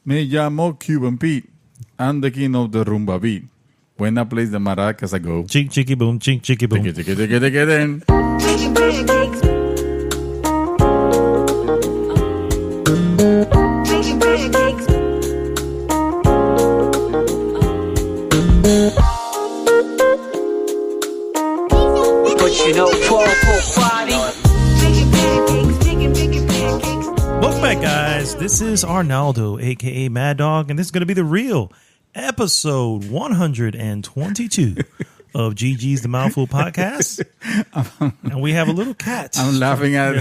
Me llamo Cuban Pete. I'm the king of the rumba beat. When I play the maracas, I go. Chink, chicky, boom, chink, chicky, boom. Ticky, ticky, ticky, ticky, then. Making pancakes. Making pancakes. But you know, poor body. Making pancakes. Making pancakes. Welcome back, guys. This is Arnaldo, a.k.a. Maddog, and this is going to be the real episode 122 of GG's The Mouthful podcast. And we have a little cat. I'm laughing at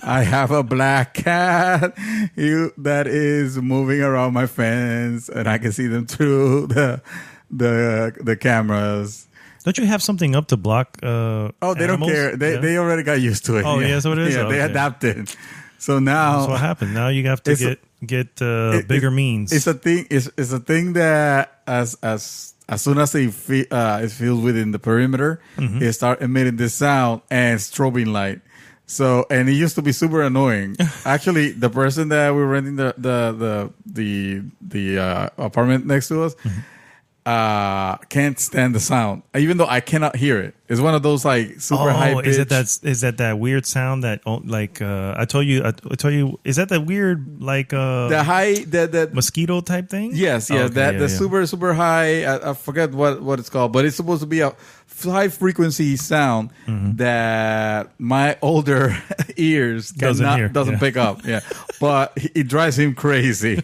I have a black cat that is moving around my fence, and I can see them through the cameras. Don't you have something up to block Oh, they animals? don't care. They already got used to it. Oh, yeah, so it is? Yeah, they Okay. adapted. So now That's what happened. Now you have to get bigger means. It's a thing. It's a thing that as soon as it feels within the perimeter, it start emitting this sound and strobing light. So, and it used to be super annoying. Actually, the person that we were renting the apartment next to us can't stand the sound, even though I cannot hear it. It's one of those like super high pitch. Is that weird sound that like I told you is that weird like the high the mosquito type thing? Yes, Okay, the super high. I forget what it's called, but it's supposed to be a high frequency sound that my older ears doesn't pick up. Yeah, but it drives him crazy,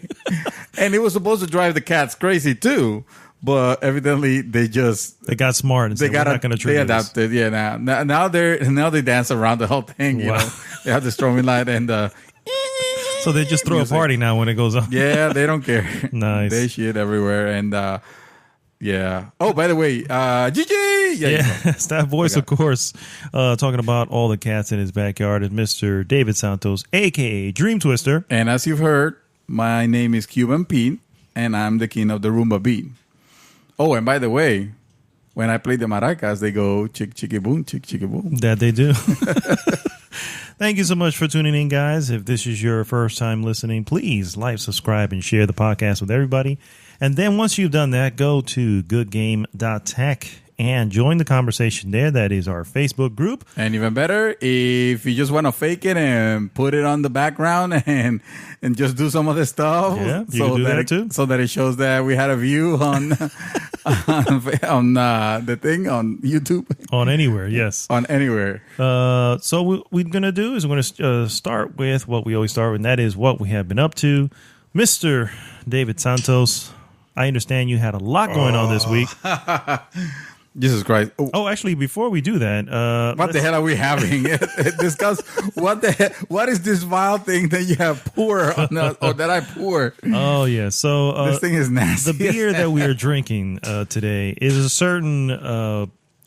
and it was supposed to drive the cats crazy too. But evidently they got smart and said, we're not going to trigger they adapted. this. Yeah, now they dance around the whole thing. You know, they have the strobing light and so they just throw music. a party now when it goes on. Yeah, they don't care. Nice. They shit everywhere. And yeah. Oh, by the way, GG. Yes, that voice, of course, talking about all the cats in his backyard is Mr. David Santos, a.k.a. Dreamtwister. And as you've heard, my name is Cuban Pete, and I'm the king of the rumba beat. Oh, and by the way, when I play the maracas, they go chick, chicky, boom, chick, chicky, boom. That they do. Thank you so much for tuning in, guys. If this is your first time listening, please like, subscribe, and share the podcast with everybody. And then once you've done that, go to goodgame.tech and join the conversation there. That is our Facebook group. And even better, if you just want to fake it and put it on the background and just do some other stuff, Yeah, you can do that too. So that it shows that we had a view on on the thing on YouTube, On anywhere, yes. on anywhere. So what we're going to do is we're going to start with what we always start with, and that is what we have been up to. Mr. David Santos, I understand you had a lot going on this week. Jesus Christ. Oh, actually, before we do that, What the hell are we having? Discuss what the hell, what is this vile thing that you have pour on us, or that I pour? Oh, yeah. So This thing is nasty. the beer that we are drinking today is a certain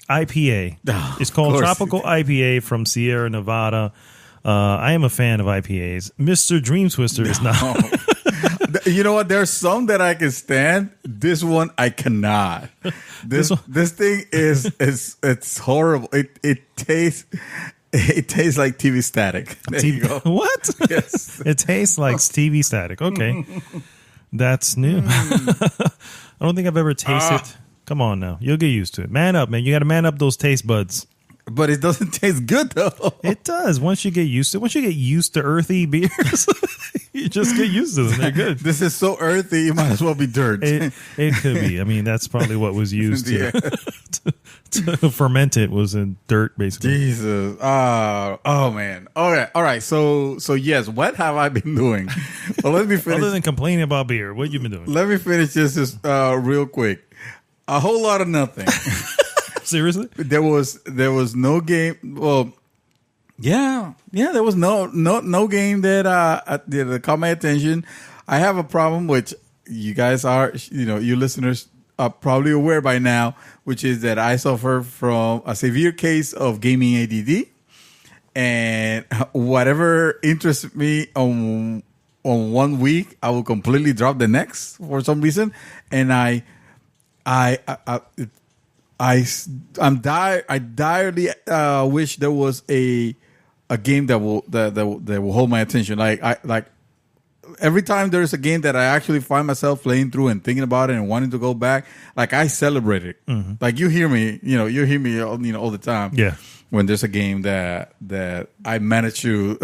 IPA. Oh, It's called of course. Tropical IPA from Sierra Nevada. I am a fan of IPAs. Mr. Dreamtwister is not. You know what? There's some that I can stand. This one I cannot. This thing is it's horrible. It tastes like TV static. There you go. What? Yes. It tastes like TV static. Okay. That's new. I don't think I've ever tasted. Come on now. You'll get used to it. Man up, man. You got to man up those taste buds. But it doesn't taste good though. It does. Once you get used to earthy beers, you just get used to them. They're good. This is so earthy. It might as well be dirt. It could be. I mean, that's probably what was used Yeah. to ferment it was in dirt, basically. Jesus. Oh man. Okay. All right. So yes. What have I been doing? Well, let me finish. Other than complaining about beer, what you been doing? Let me finish this real quick. A whole lot of nothing. Seriously? There was no game. Well, yeah. There was no game that caught my attention. I have a problem, which you guys are, you listeners are probably aware by now, which is that I suffer from a severe case of gaming ADD, and whatever interests me on 1 week, I will completely drop the next for some reason, and I direly wish there was a game that will hold my attention. every time there's a game that I actually find myself playing through and thinking about it and wanting to go back, like I celebrate it. Like you hear me all the time. Yeah. When there's a game that I managed to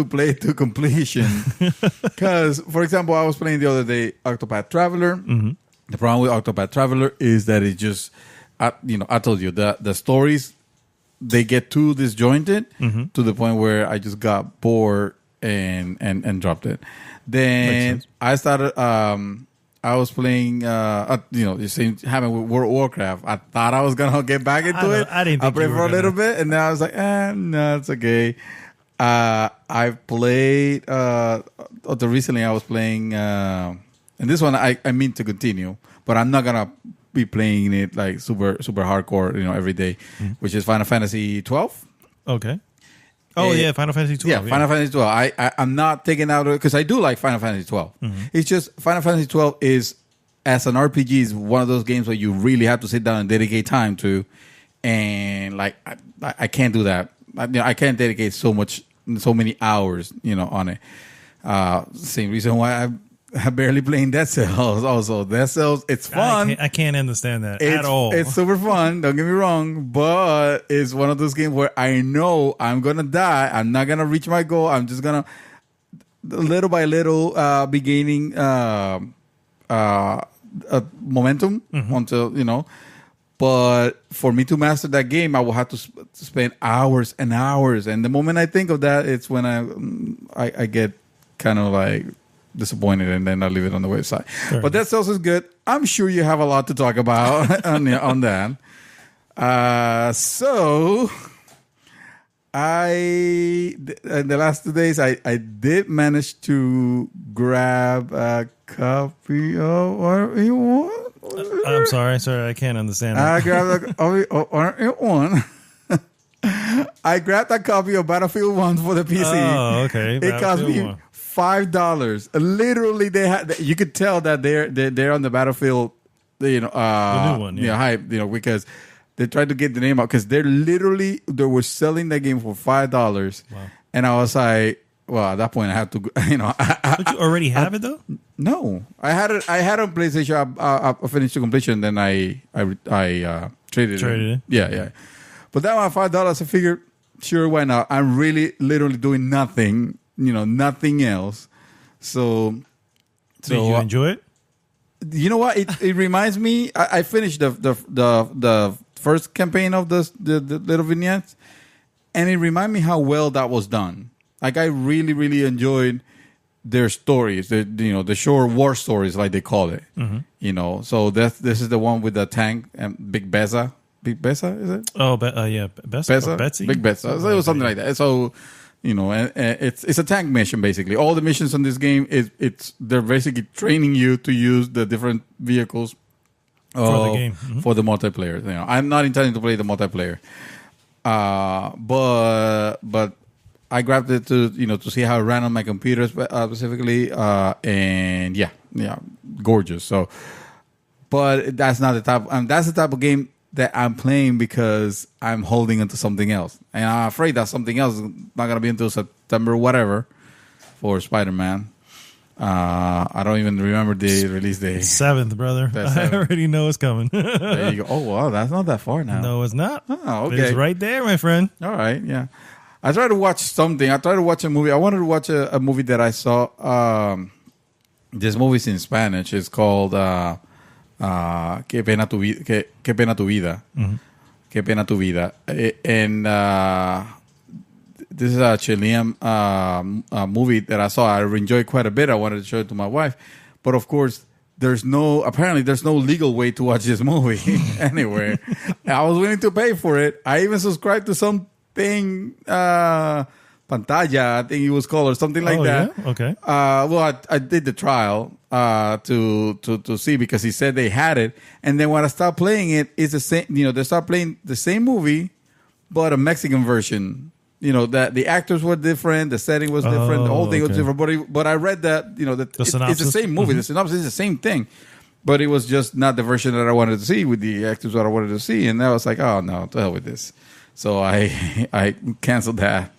play to completion. Because, for example, I was playing the other day Octopath Traveler. The problem with Octopath Traveler is that it just, I told you the stories, they get too disjointed to the point where I just got bored and dropped it. Then I started. I was playing. The same happened with World of Warcraft. I thought I was gonna get back into it. I didn't. Think I played for a little bit, and then I was like, no, it's okay. I played. Recently, I was playing, and this one I mean to continue, but I'm not gonna be playing it like super hardcore, every day, which is Final Fantasy 12. Okay. Oh, yeah, Final Fantasy 12. Yeah, Final Fantasy 12. I'm not taking out because I do like Final Fantasy 12. It's just Final Fantasy 12 is, as an RPG, is one of those games where you really have to sit down and dedicate time to. And like I can't do that. I can't dedicate so many hours, on it. Same reason why I'm barely playing Dead Cells. Also, Dead Cells, it's fun. I can't understand that at all. It's super fun. Don't get me wrong, but it's one of those games where I know I'm gonna die. I'm not gonna reach my goal. I'm just gonna little by little be gaining momentum until But for me to master that game, I will have to spend hours and hours. And the moment I think of that, it's when I get kind of like disappointed, and then I leave it on the website. Fair But that sales is good. I'm sure you have a lot to talk about on that. So in the last 2 days, I did manage to grab a copy of what you want. I'm sorry, I can't understand that. I grabbed a copy of one. I grabbed a copy of Battlefield 1 for the PC. Oh, okay. It cost me $5. Literally, you could tell that they're on the Battlefield, the new one, hype, because they tried to get the name out, because they were selling that game for $5. Wow. And I was like, well, at that point I have to, Don't you already have it though? No, I had it on PlayStation. I finished the completion, then I traded it. Yeah. But that one, $5, I figured, sure, why not? I'm really literally doing nothing. Nothing else. So Did you enjoy it? You know what? It reminds me. I finished the first campaign of the little vignettes, and it reminded me how well that was done. Like, I really, really enjoyed their stories. The short war stories, like they call it. So this is the one with the tank and Big Bessa. Big Bessa, is it? Oh, yeah, Bessa, Betsy, Big Bessa. So it was something like that. So. And it's a tank mission basically. All the missions on this game they're basically training you to use the different vehicles for the game, for the multiplayer. I'm not intending to play the multiplayer, but I grabbed it to see how it ran on my computer specifically, and yeah, gorgeous. So, but that's not the type. That's the type of game that I'm playing because I'm holding into something else. And I'm afraid that something else is not going to be until September or whatever for Spider-Man. I don't even remember the release date. 7th, brother. I already know it's coming. There you go. Oh, wow. That's not that far now. No, it's not. Oh, okay. It's right there, my friend. All right, yeah. I tried to watch something. I tried to watch a movie. I wanted to watch a movie that I saw. This movie's in Spanish. It's called... Qué pena tu vida. Qué pena tu vida. Qué pena tu vida. And this is a Chilean movie that I saw. I enjoyed quite a bit. I wanted to show it to my wife. But of course, there's no legal way to watch this movie anywhere. I was willing to pay for it. I even subscribed to something, Pantalla, I think it was called, or something like that. Yeah? Okay. Well, I did the trial to see, because he said they had it, and then when I stopped playing it, it's the same. They start playing the same movie, but a Mexican version. That the actors were different, the setting was different, the whole thing was different. But I read that it's the same movie. The synopsis is the same thing, but it was just not the version that I wanted to see with the actors that I wanted to see, and I was like, oh no, to hell with this. So I canceled that.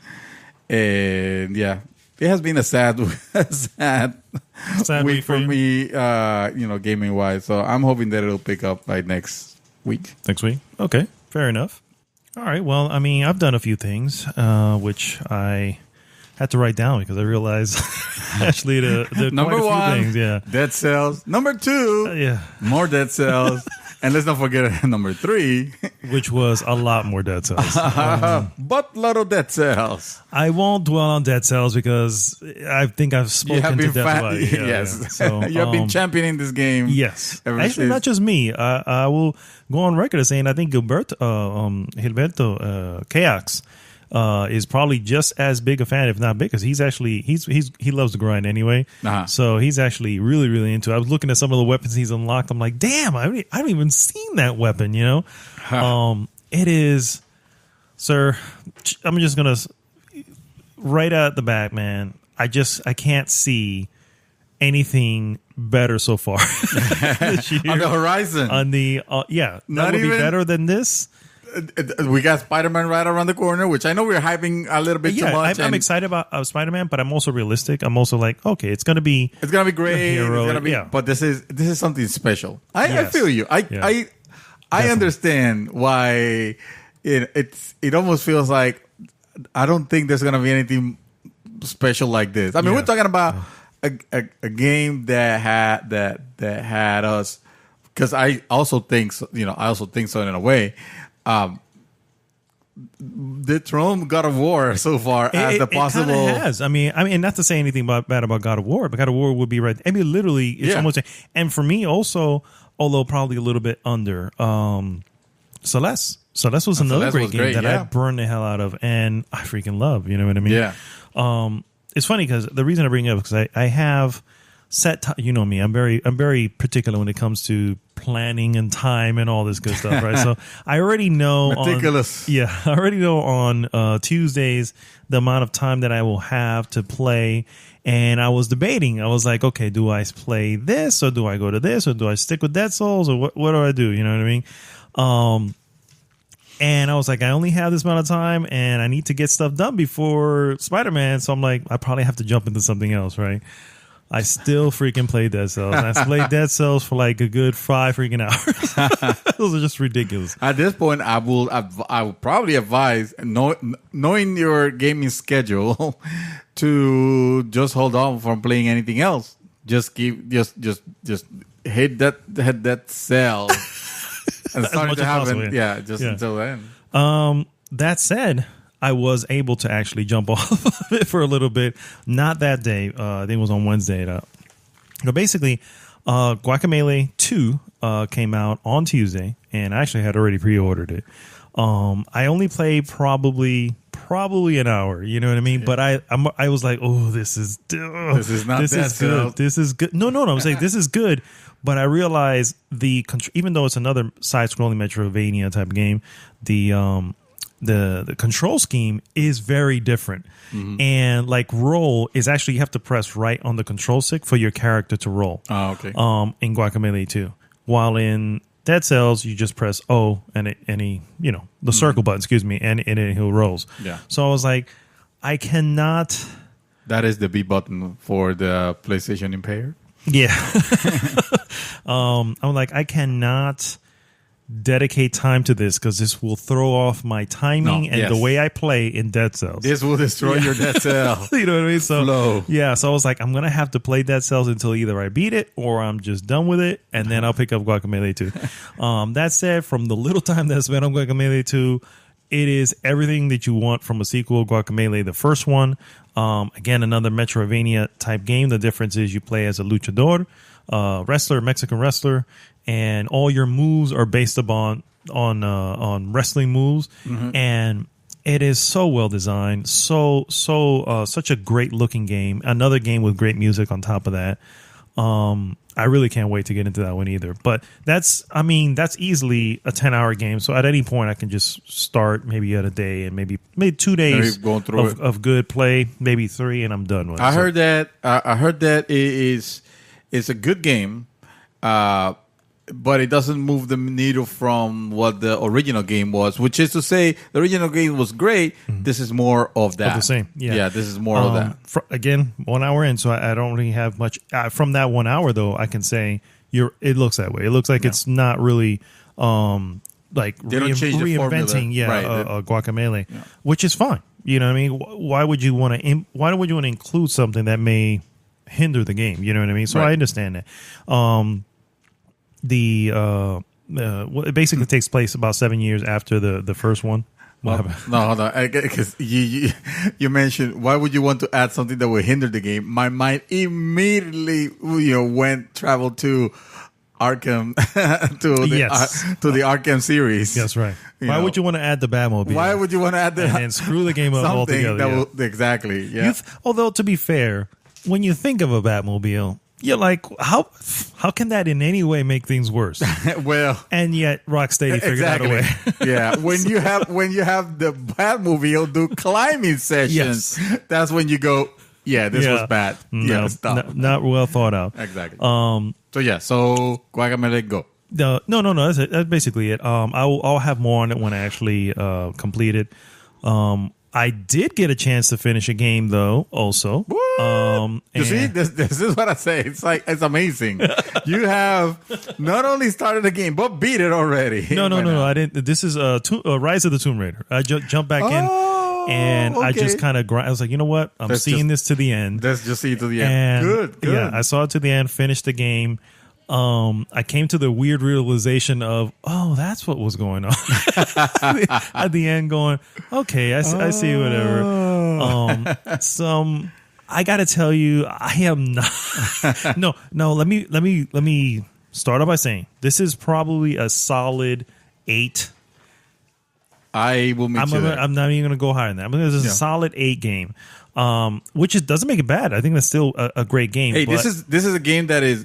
And yeah, it has been a sad, sad week for you? me, gaming wise. So I'm hoping that it'll pick up by next week. Next week? Okay, fair enough. All right, well, I mean, I've done a few things, which I had to write down because I realized actually the Number quite a one, few things, yeah. Dead Cells. Number two, Yeah, more Dead Cells. And let's not forget number 3, which was a lot more Dead Cells. but lot of Dead Cells. I won't dwell on Dead Cells because I think I've spoken to death about it. Yeah, yes. yeah. So, you have been championing this game. yes. ever Actually, since. not just me. I will go on record as saying I think Gilberto Chaos is probably just as big a fan, if not big, because he loves to grind anyway. Uh-huh. So he's actually really, really into it. I was looking at some of the weapons he's unlocked. I'm like, damn, I haven't even seen that weapon, you know? It is, sir, I'm just going to, right out the back, man, I can't see anything better so far this year. On the horizon. On the, that Not would be even- better than this. We got Spider-Man right around the corner, which I know we're hyping a little bit too Yeah, much. I'm and excited about Spider-Man, but I'm also realistic. I'm also like, okay, it's going to be It's gonna be great. hero, It's gonna be, yeah. but this is something special. I Yes. feel you. I understand why it almost feels like I don't think there's gonna be anything special like this. I mean, Yeah. we're talking about a game that had us, because I also think so, I also think so in a way. The Throne God of War so far as the possible. It kinda has. I mean, not to say anything bad about God of War, but God of War would be right. I mean, literally, it's Yeah. almost. And for me, also, although probably a little bit under, Celeste. Celeste was another Celeste great was game great, that I yeah. burned the hell out of, and I freaking love. You know what I mean? Yeah. It's funny because the reason I bring it up is because I have set time. You know me, I'm very particular when it comes to planning and time and all this good stuff, right? So I already know Meticulous. I already know on Tuesdays the amount of time that I will have to play. And I was debating. I was like, okay, do I play this or do I go to this or do I stick with Dead Souls or what do I do? You know what I mean? And I was like, I only have this amount of time and I need to get stuff done before Spider-Man. So I'm like, I probably have to jump into something else, right? I still freaking play Dead Cells. And I played Dead Cells for like a good 5 freaking hours. Those are just ridiculous. At this point, I will probably advise, knowing your gaming schedule, to just hold on from playing anything else. Just hit that cell and start much to as happen. possible, Yeah, yeah. until then. That said, I was able to actually jump off of it for a little bit. Not that day. I think it was on Wednesday. Basically, Guacamelee 2 came out on Tuesday, and I actually had already pre-ordered it. I only played probably an hour. You know what I mean? But I was like, oh, this is not this that is good. good. This is good. No. I'm saying this is good. But I realized even though it's another side-scrolling Metroidvania type of game, the control scheme is very different. Mm-hmm. And like roll is actually, you have to press right on the control stick for your character to roll. Oh, okay. In Guacamelee 2. While in Dead Cells, you just press O and the circle button, excuse me, and it rolls. Yeah. So I was like, I cannot. That is the B button for the PlayStation impaired. Yeah. I'm like, I cannot dedicate time to this because this will throw off my timing and the way I play in Dead Cells. This will destroy your Dead Cell. You know what I mean? So Flow. yeah, so I was like, I'm gonna have to play Dead Cells until either I beat it or I'm just done with it, and then I'll pick up Guacamelee 2. That said, from the little time that I spent on Guacamelee 2, it is everything that you want from a sequel. Guacamelee, the first one, again, another Metroidvania type game. The difference is you play as a luchador, Mexican wrestler, and all your moves are based upon on wrestling moves, and it is so well designed, such a great looking game. Another game with great music on top of that. I really can't wait to get into that one either. But that's easily a 10-hour game. So at any point, I can just start maybe at a day and maybe 2 days going through of good play, maybe 3, and I'm done with it. I heard that it's a good game. but it doesn't move the needle from what the original game was, which is to say the original game was great. This is more of that. Of the same. Yeah. This is more of that. Again, 1 hour in, so I don't really have much. From that 1 hour, though, I can say it looks that way. It looks like it's not really like They don't change the formula. reinventing Right. a Guacamelee, which is fine. You know what I mean? Why would you want to include something that may hinder the game? You know what I mean? So Right. I understand that. It basically takes place about 7 years after the first one. What happened? No, hold on. Because you mentioned, why would you want to add something that would hinder the game? My mind immediately, traveled to Arkham, to the Arkham series. That's right. Why would you want to add the Batmobile? Why would you want to add and screw the game up altogether? Exactly. Yeah. Although, to be fair, when you think of a Batmobile, you're like, how can that in any way make things worse? Well, and yet Rocksteady figured out a way. Yeah, when you have the Batmobile do climbing sessions, that's when you go, this was bad. No, stop. Not well thought out. Exactly. So Guacamelee, go. No. That's it. That's basically it. I'll have more on it when I actually complete it. I did get a chance to finish a game though. Also, you see, this is what I say. It's amazing. You have not only started the game but beat it already. No. I didn't. This is Rise of the Tomb Raider. I jumped back in. And I just kind of I was like, you know what? I'm seeing this to the end. Let's just see it to the end. Good. Yeah, I saw it to the end, finished the game. I came to the weird realization of, that's what was going on. At the end going, okay, I see whatever. I got to tell you, I am not. No, let me start off by saying this is probably a solid 8. I will meet you there. I'm not even going to go higher than that. This is a solid 8 game, which doesn't make it bad. I think that's still a great game. Hey, this is a game that is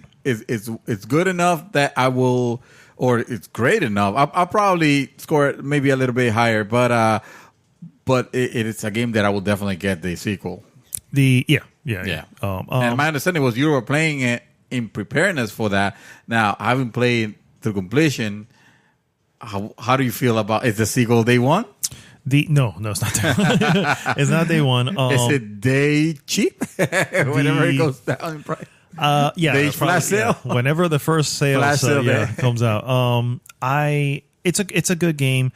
good enough that I will, or it's great enough. I'll probably score it maybe a little bit higher, but it's a game that I will definitely get the sequel. Yeah. And my understanding was you were playing it in preparedness for that. Now, having played to completion. How do you feel about? Is the sequel day one? No, it's not day one. It's not day one. Is it day cheap? Whenever it goes down in price. Day flash sale. Yeah. Whenever the first sale comes out. It's a good game.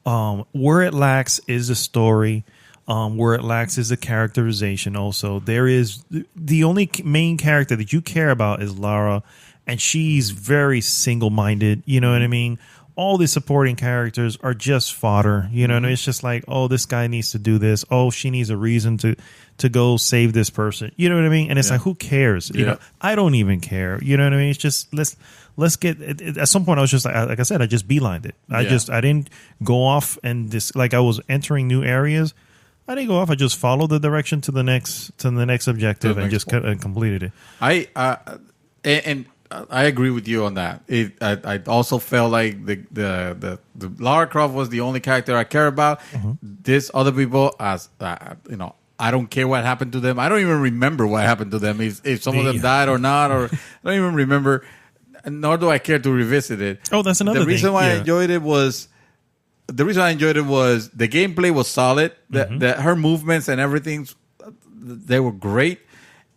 Where it lacks is the story. Where it lacks is the characterization. Also, there is the only main character that you care about is Lara, and she's very single-minded. You know what I mean? All the supporting characters are just fodder. You know, and it's just like, this guy needs to do this. She needs a reason to go save this person. You know what I mean? And it's like, who cares? You know, I don't even care. You know what I mean? It's just let's get. At some point, I was just like I said, I just beelined it. I didn't go off and just like I was entering new areas. I didn't go off. I just followed the direction to the next objective and just completed it. I agree with you on that. I also felt like the Lara Croft was the only character I care about. These other people, as I don't care what happened to them. I don't even remember what happened to them. If some of them died or not, or I don't even remember. Nor do I care to revisit it. Oh, that's another thing. The reason why I enjoyed it was the gameplay was solid. Her movements and everything, they were great,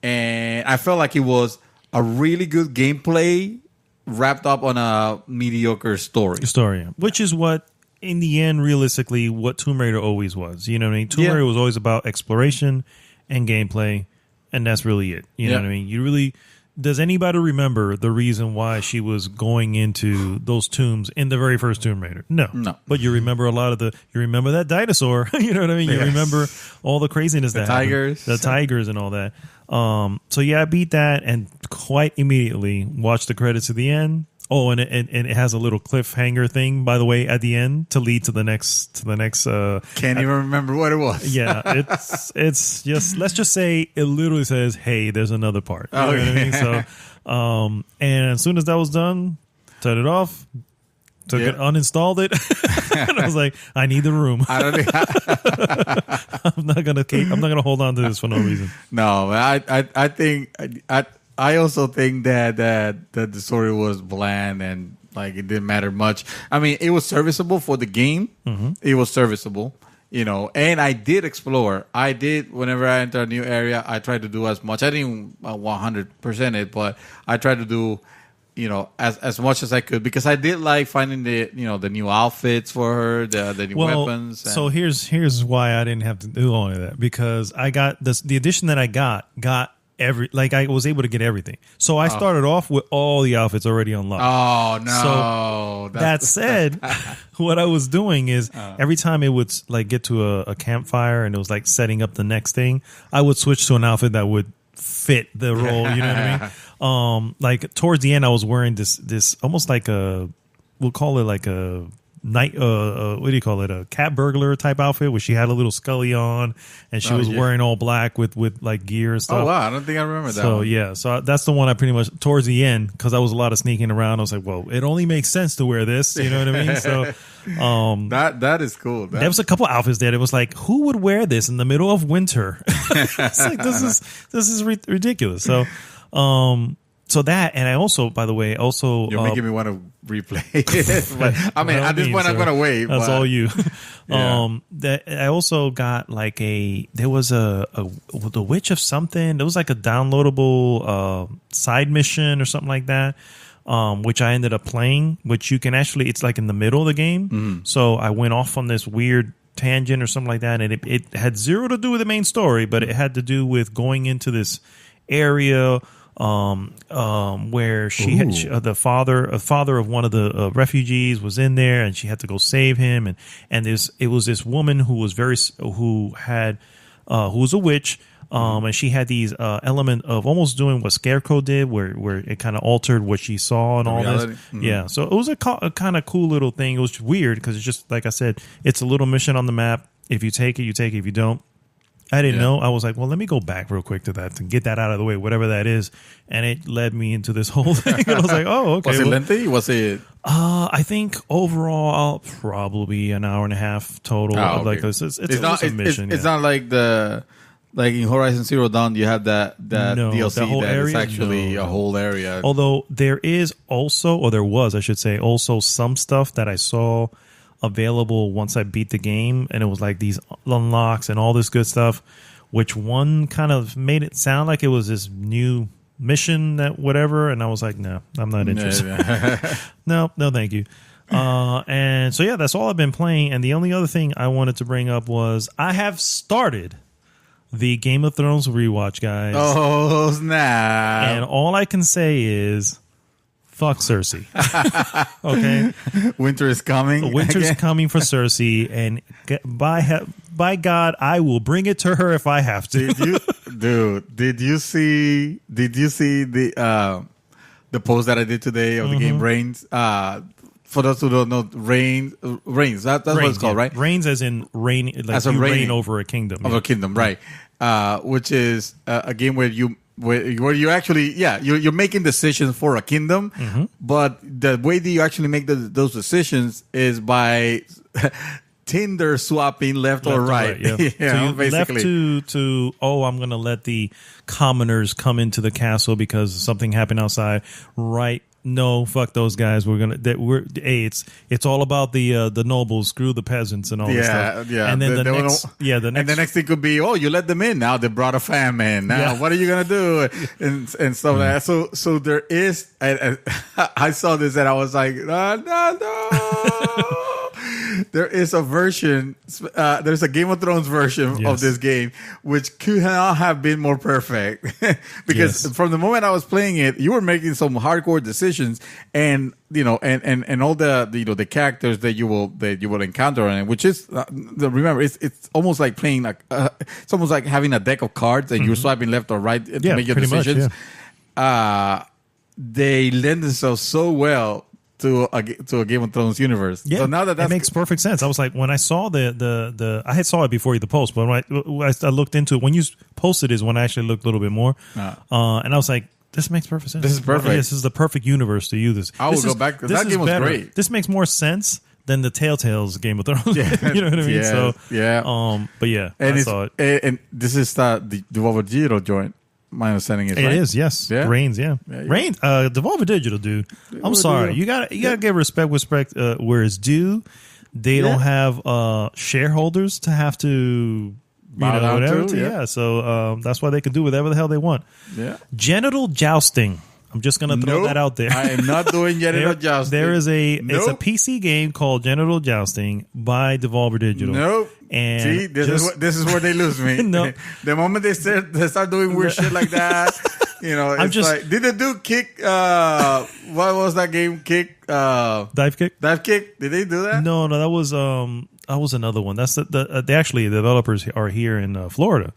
and I felt like it was a really good gameplay wrapped up on a mediocre story. Which is what, in the end, realistically, what Tomb Raider always was. You know what I mean? Tomb Raider was always about exploration and gameplay, and that's really it. You know what I mean? Does anybody remember the reason why she was going into those tombs in the very first Tomb Raider? No. But you remember you remember that dinosaur. You know what I mean? You remember all the craziness that happened. The tigers and all that. So I beat that and quite immediately watched the credits at the end. Oh, and it has a little cliffhanger thing, by the way, at the end to lead to the next. Can't even remember what it was. Yeah, it's just, let's just say it literally says, "Hey, there's another part." You know what I mean? So, and as soon as that was done, turned it off. Took it, uninstalled it, and I was like, "I need the room. I'm not gonna hold on to this for no reason." No, I think I also think that the story was bland and Like it didn't matter much. I mean, it was serviceable for the game. It was serviceable, and I did explore. I did, whenever I enter a new area, I tried to do as much. I didn't 100% it, but I tried to do, as much as I could, because I did like finding the new outfits for her, the new weapons. And so here's why I didn't have to do all of that, because I got the edition that I got I was able to get everything. So I started off with all the outfits already unlocked. Oh no! So that said, what I was doing is every time it would like get to a campfire and it was like setting up the next thing, I would switch to an outfit that would fit the role. You know what I mean? Like towards the end, I was wearing this almost like we'll call it like a night what do you call it, a cat burglar type outfit where she had a little Scully on and she was wearing all black with like gear and stuff. Oh wow, I don't think I remember that. So one. yeah, so that's the one I pretty much towards the end, because I was a lot of sneaking around. I was like, well, it only makes sense to wear this, you know what I mean? So that is cool. There was a couple outfits there. It was like, who would wear this in the middle of winter? It's like this is ridiculous. So so that, and I also, by the way, you're making me want to replay it. But I mean, at this point, I'm gonna wait. That's all you. Yeah. That I also got like there was the Witch of something. There was like a downloadable side mission or something like that, which I ended up playing. Which you can actually, it's like in the middle of the game. So I went off on this weird tangent or something like that, and it had zero to do with the main story, but it had to do with going into this area. Where she had the father of one of the refugees was in there, and she had to go save him, and it was this woman who was who was a witch, and she had these element of almost doing what Scarecrow did, where it kind of altered what she saw and all reality. this. Yeah, so it was a kind of cool little thing. It was weird because it's just like I said, it's a little mission on the map. If you take it, you take it. If you don't, I didn't know. I was like, well, let me go back real quick to that and get that out of the way, whatever that is. And it led me into this whole thing. And I was like, oh, okay. Was it lengthy? Was it? I think overall, probably an hour and a half total. Oh, okay. Like this, it's not a mission. It's not like like in Horizon Zero Dawn, you have that DLC the whole that is area? actually a whole area. Although there is also, or there was, I should say, also some stuff that I saw available once I beat the game, and it was like these unlocks and all this good stuff, which one kind of made it sound like it was this new mission that whatever, and I was like, no, I'm not interested. no, thank you. And so yeah, that's all I've been playing. And the only other thing I wanted to bring up was I have started the Game of Thrones rewatch, guys. Oh snap! And all I can say is, fuck Cersei. Okay? Winter is coming. Winter's coming for Cersei, and by God, I will bring it to her if I have to. Did you see the post that I did today of the game Reigns? For those who don't know, Reigns. That's what it's called, right? Reigns as in reign, like as you reigning reign over a kingdom. Of a kingdom, right? Which is a game where you actually, you're making decisions for a kingdom, but the way that you actually make those decisions is by Tinder swapping left or right. Yeah. So you basically. left to I'm going to let the commoners come into the castle because something happened outside. Right. No, fuck those guys. It's all about the nobles. Screw the peasants and all this stuff. Yeah. And then the next thing could be, you let them in. Now they brought a famine. Now what are you gonna do? And stuff like that. So there is. I saw this and I was like, no. There is a version. There's a Game of Thrones version of this game, which could not have been more perfect. Because from the moment I was playing it, you were making some hardcore decisions, and and all the characters that you will encounter in it, which is remember it's almost like playing it's almost like having a deck of cards and you're swiping left or right to make your decisions. They lend themselves so well to a Game of Thrones universe. Yeah, so now that makes perfect sense. I was like, when I saw I had saw it before the post, but when I looked into it, when you posted is when I actually looked a little bit more, and I was like, this makes perfect sense. This is perfect. Yes, this is the perfect universe to use this. I will go back. That game was great. This makes more sense than the Telltale's Game of Thrones. You know what I mean? Yeah, so yeah. But yeah, and I saw it. And this is the Vovogiro joint. My understanding is It right? is, yes. Yeah. Reigns, yeah. Yeah, yeah. Reigns, Devolver Digital, dude. I'm sorry. You gotta give respect where it's due. They don't have shareholders to have to Bow down whatever. to, yeah. So that's why they can do whatever the hell they want. Yeah. Genital jousting. I'm just gonna throw that out there. I am not doing genital jousting. There is it's a Nope. PC game called Genital Jousting by Devolver Digital. Nope. And see, this is where they lose me. No. The moment they start doing weird shit like that, it's like, did the dude kick? What was that game? Kick? Dive kick. Dive kick? Did they do that? No, that was another one. That's the developers are here in Florida.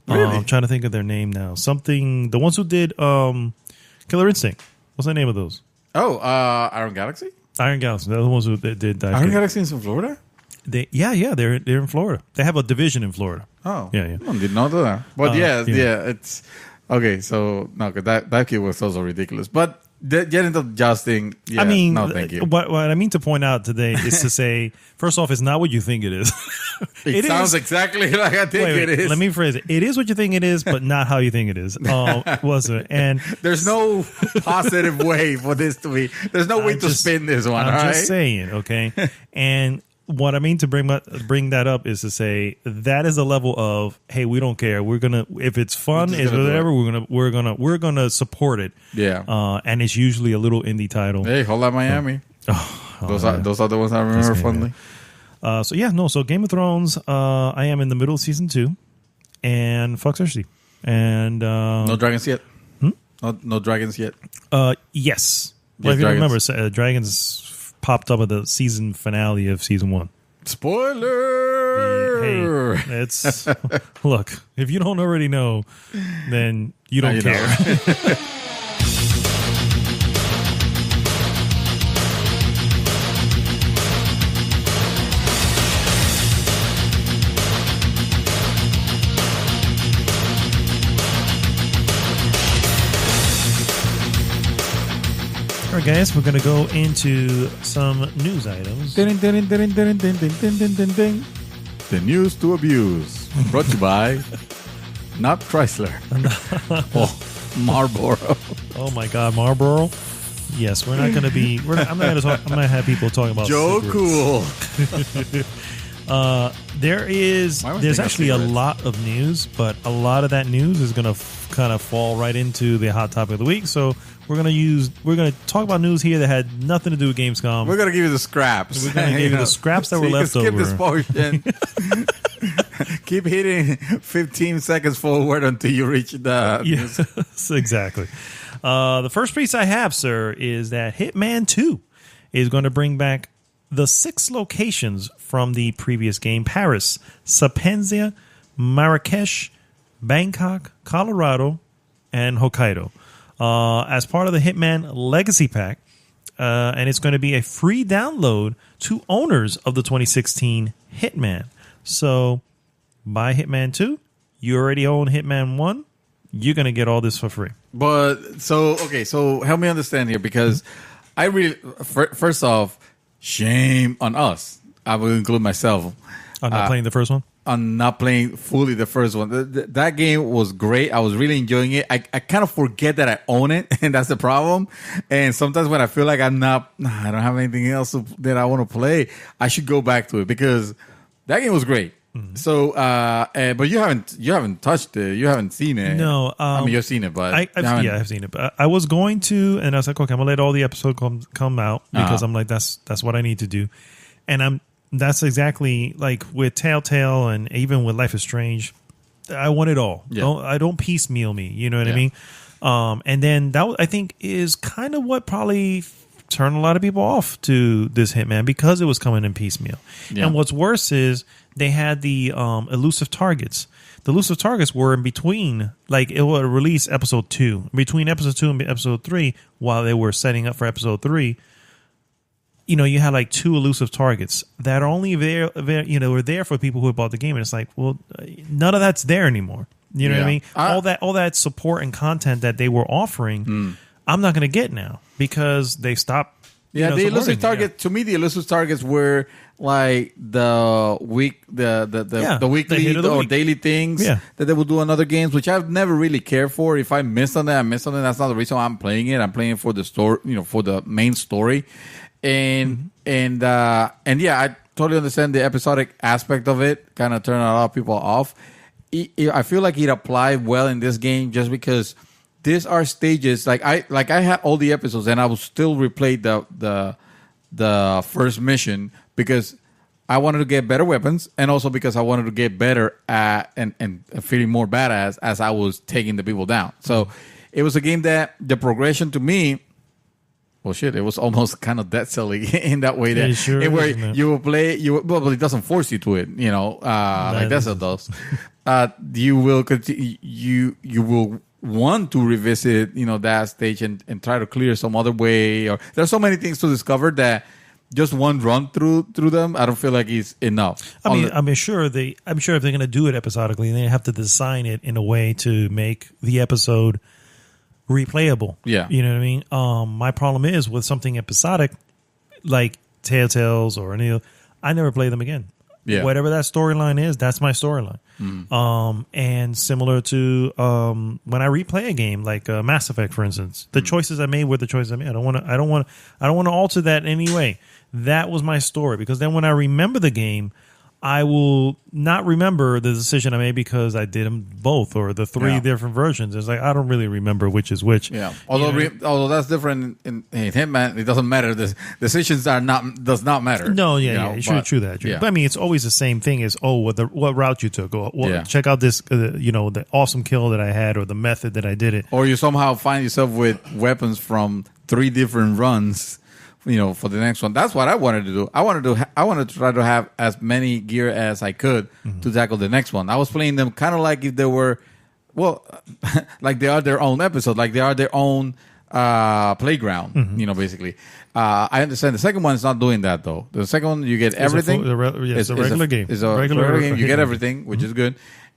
Really? I'm trying to think of their name now. Something. The ones who did Killer Instinct. What's the name of those? Oh, Iron Galaxy. Iron Galaxy. They're the ones who did Dive Iron kick. Galaxy is in Florida. They're in Florida. They have a division in Florida. Oh, Yeah. I did not know that. But Yeah. it's okay. So no, 'cause that kid was also ridiculous. But genital jousting. Yeah, I mean, no, thank you. What I mean to point out today is to say, first off, it's not what you think it is. It sounds exactly like I think Wait, it is. let me phrase it. It is what you think it is, but not how you think it is. Was it? And There's no positive way for this to be. There's no way to spin this one. I'm all right? just saying, okay? And what I mean to bring that up is to say that is a level of, hey, we don't care. We're gonna, if it's fun, just it's gonna do whatever. We're gonna support it. Yeah. And it's usually a little indie title. Hey, hold on, Miami. Those are the ones I remember fondly. So Game of Thrones. I am in the middle of season 2, and fuck Cersei. And No dragons yet. No dragons yet. yes. Yes, Well, if you dragons. remember, dragons popped up at the season finale of season 1. Spoiler. Hey, it's look. If you don't already know, then you don't you care. All right, guys, we're going to go into some news items. Ding, ding, ding, ding, ding, ding, ding, ding, ding, ding, ding. The news to abuse. Brought to you by not Chrysler. Marlboro. Oh my God, Marlboro. Yes, we're not going to be. I'm not going to talk. I'm going to have people talking about Joe cigarettes. Cool. There's Why am I thinking actually a cigarettes? lot of news, but a lot of that news is going to kind of fall right into the hot topic of the week. So we're going to talk about news here that had nothing to do with Gamescom. We're gonna give you the scraps. We're gonna give you the scraps that were left you can over. skip this portion. Keep hitting 15 seconds forward until you reach the. Yes, exactly. The first piece I have, sir, is that Hitman 2 is going to bring back the 6 locations from the previous game: Paris, Sapienza, Marrakesh, Bangkok, Colorado, and Hokkaido. As part of the Hitman Legacy Pack, and it's going to be a free download to owners of the 2016 Hitman. So, buy Hitman 2. You already own Hitman 1. You're going to get all this for free. But so help me understand here, because I really first off, shame on us. I will include myself. I'm not playing the first one. I'm not playing fully the first one. That game was great. I was really enjoying it. I kind of forget that I own it, and that's the problem. And sometimes when I feel like I don't have anything else that I want to play, I should go back to it, because that game was great. Mm-hmm. So, but you haven't touched it. You haven't seen it. No, I mean, you've seen it, but I've seen it. But I was going to, and I was like, okay, I'm gonna let all the episodes come out, because I'm like, that's what I need to do, and that's exactly like with Telltale and even with Life is Strange. I want it all. Yeah. I don't piecemeal me. You know what I mean? And then that I think is kind of what probably turned a lot of people off to this Hitman, because it was coming in piecemeal. Yeah. And what's worse is they had the elusive targets. The elusive targets were in between, like it would release episode 2, between episode 2 and episode 3, while they were setting up for episode 3. You know, you had like 2 elusive targets that are only there, were there for people who had bought the game. And it's like, well, none of that's there anymore. You know what I mean? All that support and content that they were offering, I'm not going to get now, because they stopped Yeah, the elusive supporting it, target to me, the elusive targets were like the weekly hit of the or week. daily things Yeah. that they would do on other games, which I've never really cared for. If I missed on that, I missed on it. That's not the reason why I'm playing it. I'm playing it for the story, for the main story, and yeah, I totally understand the episodic aspect of it. Kind of turn a lot of people off. I feel like it applied well in this game just because these are stages. Like I had all the episodes and I would still replay the first mission because I wanted to get better weapons and also because I wanted to get better at and feeling more badass as I was taking the people down. So it was a game that the progression to me, well, shit, it was almost kind of Dead Celly in that way. That It sure where is, man. you will play, well, it doesn't force you to it, like Dead Cell does. You will continue, you will want to revisit, that stage and try to clear some other way. Or there's so many things to discover that just one run through them, I don't feel like is enough. I'm sure if they're going to do it episodically, they have to design it in a way to make the episode replayable. Yeah. You know what I mean? My problem is with something episodic like Telltales or any, I never play them again. Yeah. Whatever that storyline is, that's my storyline. And similar to when I replay a game like Mass Effect, for instance, the choices I made were the choices I made. I don't want to alter that in any way. That was my story, because then when I remember the game, I will not remember the decision I made because I did them both or the three different versions. It's like I don't really remember which is which. Yeah. Although that's different in Hitman, it doesn't matter. The decisions does not matter. No, true that. True. Yeah. But I mean, it's always the same thing. Is what route you took? Or check out this, the awesome kill that I had, or the method that I did it. Or you somehow find yourself with weapons from 3 different runs. For the next one. That's what I wanted to do. I wanted to try to have as many gear as I could to tackle the next one. I was playing them kind of like if they were, like they are their own episode, like they are their own playground. Basically. I understand the second one is not doing that though. The second one you get everything. It's a regular game. It's a regular game. You get everything, which is good.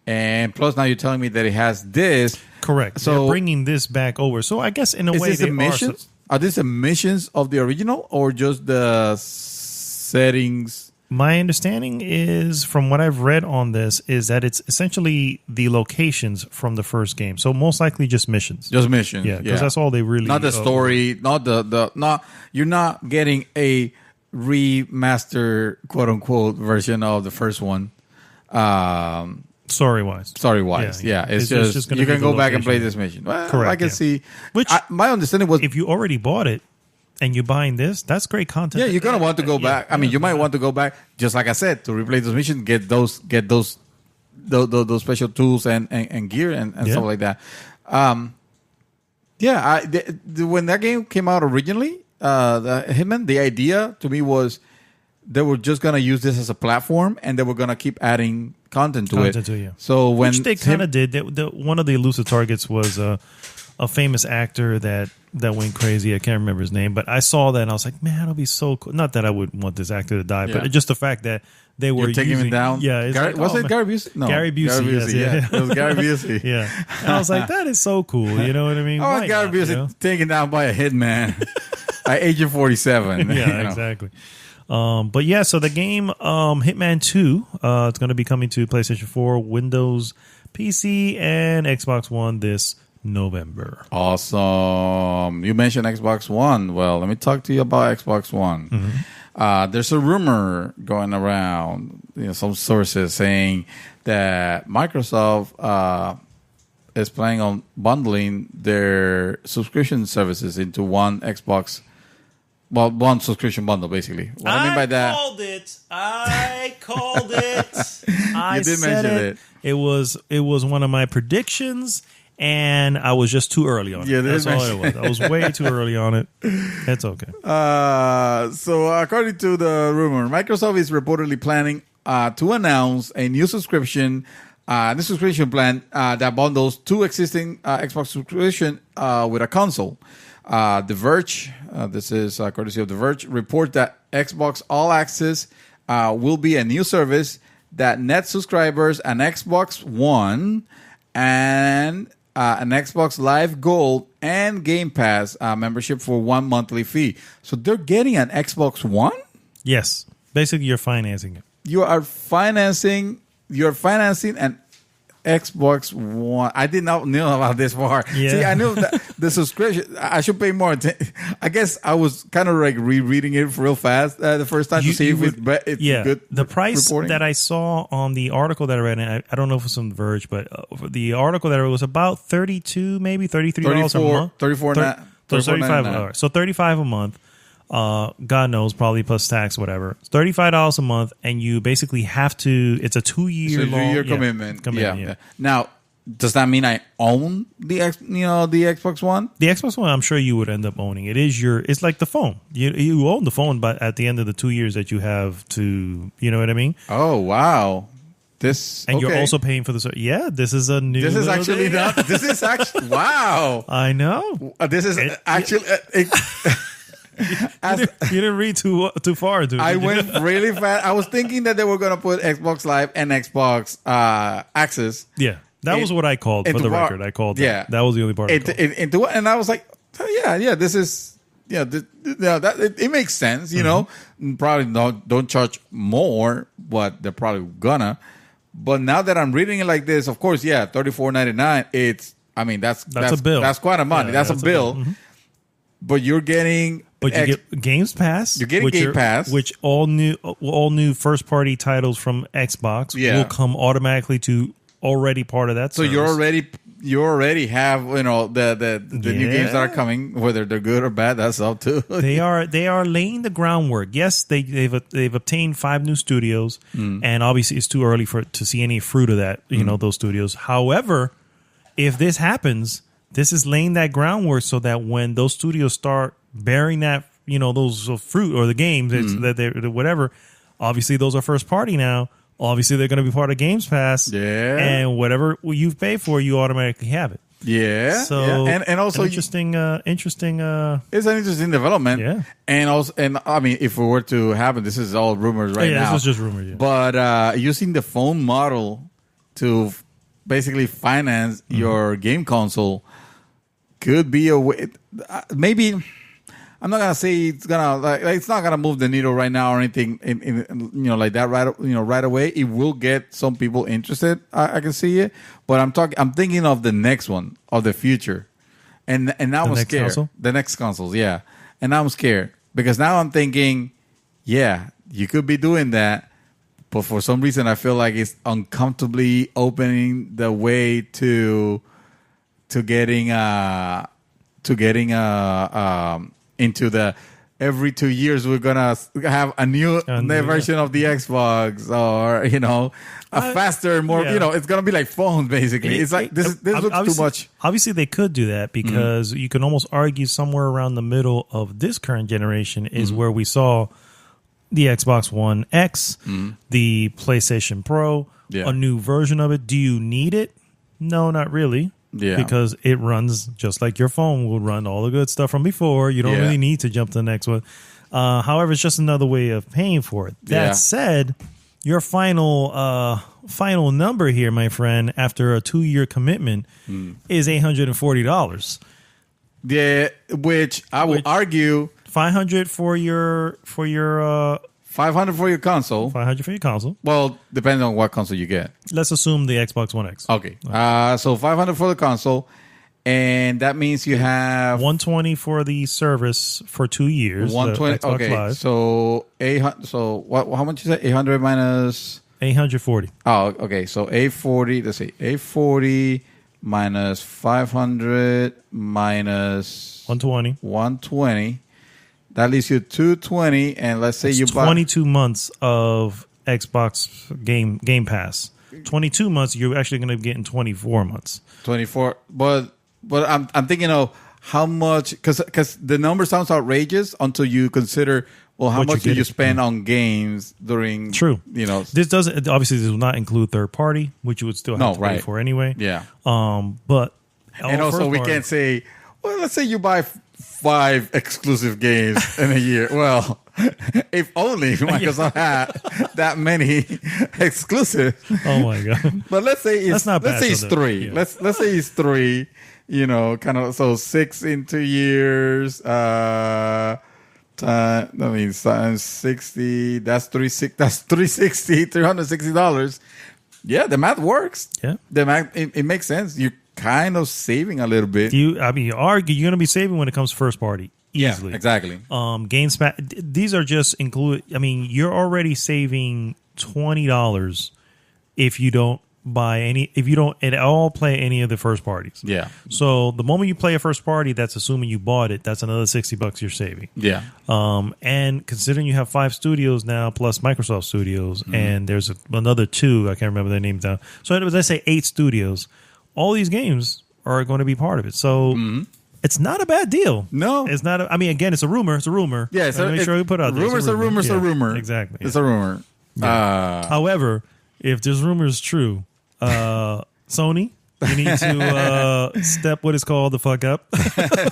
And plus, now you're telling me that it has this. Correct. So they're bringing this back over. So I guess in a way, they missions. Are these the missions of the original or just the settings? My understanding is, from what I've read on this, is that it's essentially the locations from the first game. So most likely just missions. Just missions. Yeah, because that's all they really... Not the story, not not you're not getting a remaster, quote-unquote, version of the first one. Story-wise. Yeah. It's just you can go back and play this mission. Well, Correct. I can see. Which, my understanding was, if you already bought it and you're buying this, that's great content. yeah, you're gonna want to go back. I mean, you might want to go back, just like I said, to replay those missions, get those special tools and gear and stuff like that. When that game came out originally, the Hitman, the idea to me was they were just gonna use this as a platform and they were gonna keep adding content to it. So when which they kind of did. One of the elusive targets was a famous actor that went crazy. I can't remember his name, but I saw that and I was like, man, it'll be so cool. Not that I would want this actor to die, but just the fact that they were taking him down. Yeah, it's Gary Busey? No, Gary Busey. Yes, it was Gary Busey. Yeah, and I was like, that is so cool. You know what I mean? I want Gary Busey taken down by a hitman at Agent 47. Yeah, exactly. But yeah, so the game Hitman 2, it's going to be coming to PlayStation 4, Windows, PC, and Xbox One this November. Awesome. You mentioned Xbox One. Well, let me talk to you about Xbox One. There's a rumor going around, some sources saying that Microsoft is planning on bundling their subscription services into one Xbox. Well, one subscription bundle, basically. What I mean by that... I called it. You did mention it. It was one of my predictions, and I was just too early on it. Yeah, that's all it was. I was way too early on it. That's okay. So, according to the rumor, Microsoft is reportedly planning to announce a new subscription plan that bundles 2 existing Xbox subscription with a console. The Verge, this is courtesy of The Verge, report that Xbox All Access will be a new service that nets subscribers an Xbox One and an Xbox Live Gold and Game Pass membership for 1 monthly fee. So they're getting an Xbox One? Yes. Basically, you're financing it. You're financing an Xbox One. I did not know about this part. Yeah. See, I knew that the subscription. I should pay more attention. I guess I was kind of like rereading it real fast the first time to see if it's good. The price reporting. that I saw on the article that I read, and I don't know if it's on The Verge, but the article that I read was about $32, maybe $33 a month. $35. So $35 a month. God knows, probably plus tax, whatever. It's $35 a month, and you basically have to. It's a 2-year long 2-year commitment. Yeah. Now, does that mean I own the Xbox One? The Xbox One, I'm sure you would end up owning. It's like the phone. You own the phone, but at the end of the 2 years that you have to, you know what I mean? Oh wow. You're also paying for the. Yeah, this is a new. This is actually not. This is actually wow. I know. This is actually. You didn't read too far, dude. I went really fast. I was thinking that they were going to put Xbox Live and Xbox Access. Yeah, that was what I called for the record. I called that. Yeah, that was the only part. And I was like, yeah, this is it makes sense. You know, probably don't charge more, but they're probably gonna. But now that I'm reading it like this, of course, yeah, $34.99. It's that's a bill. That's quite a money. Yeah, that's a bill. Mm-hmm. But you're getting. But you get Games Pass. You're getting Game Pass, which all new first party titles from Xbox will come automatically to already part of that. So service. you already have the new games that are coming, whether they're good or bad. That's up to they are laying the groundwork. Yes, they've obtained 5 new studios, and obviously it's too early to see any fruit of that. You know, those studios. However, if this happens, this is laying that groundwork so that when those studios start bearing that, those fruit or the games that they whatever, obviously those are first party now. Obviously they're going to be part of Games Pass. Yeah, and whatever you've paid for, you automatically have it. Yeah. So and also interesting. It's an interesting development. Yeah. And also, if it were to happen, this is all rumors now. This is just rumors. Yeah. But using the phone model to basically finance your game console could be a way. Maybe I'm not gonna say it's gonna it's not gonna move the needle right now or anything in like that right away. It will get some people interested. I can see it, but I'm thinking of the next one of the future, and now I'm scared. Console? The next consoles, yeah, and now I'm scared because now I'm thinking, yeah, you could be doing that, but for some reason I feel like it's uncomfortably opening the way to getting into the every 2 years we're gonna have a new version of the Xbox or a faster, more it's gonna be like phones basically. It's like this looks too much. Obviously, they could do that because you can almost argue somewhere around the middle of this current generation is where we saw the Xbox One X, the PlayStation Pro, a new version of it. Do you need it? No, not really. Yeah. Because it runs just like your phone will run all the good stuff from before. You don't really need to jump to the next one. However, it's just another way of paying for it. That said, your final number here, my friend, after a 2-year commitment is $840. Yeah, which I would argue $500 for your $500 for your console. $500 for your console. Well, depending on what console you get. Let's assume the Xbox One X. Okay. So $500 for the console, and that means you have $120 for the service for 2 years. $120. Okay. Live. So 800. So what? How much is that? 800 minus 840. Oh, okay. So 840. Let's see. 840 minus 500 minus 120. That leaves you 220, and let's say you buy 22 months of Xbox Game Pass. 22 months, you're actually going to be getting 24 months. 24, but I'm thinking of how much because the number sounds outrageous until you consider how much do you spend on games during This doesn't obviously this will not include third party, which you would still have to pay for anyway. Yeah. But and also we can't say let's say you buy 5 exclusive games in a year. Well, if only Microsoft had that many exclusives. Oh my god! But let's say it's That's not bad, let's say it's so 3. yeah. Let's say it's 3. You know, kind of so 6 in 2 years. Times 60. That's $360. Yeah, the math works. Yeah. The math it makes sense. You're kind of saving a little bit. You argue you're going to be saving when it comes to first party easily. Yeah, exactly. GameSpot. These are just include. I mean, you're already saving $20 if you don't buy any. If you don't at all play any of the first parties. Yeah. So the moment you play a first party, that's assuming you bought it. That's another $60 you're saving. Yeah. And considering you have 5 studios now plus Microsoft Studios, and there's another 2, I can't remember their names now. So let's say 8 studios. All these games are going to be part of it. So it's not a bad deal. No. It's not. Again, it's a rumor. It's a rumor. Yeah. So make sure we put it out there. Rumors are rumors are Yeah, rumor. Exactly. It's a rumor. However, if this rumor is true, Sony, you need to step what is called the fuck up.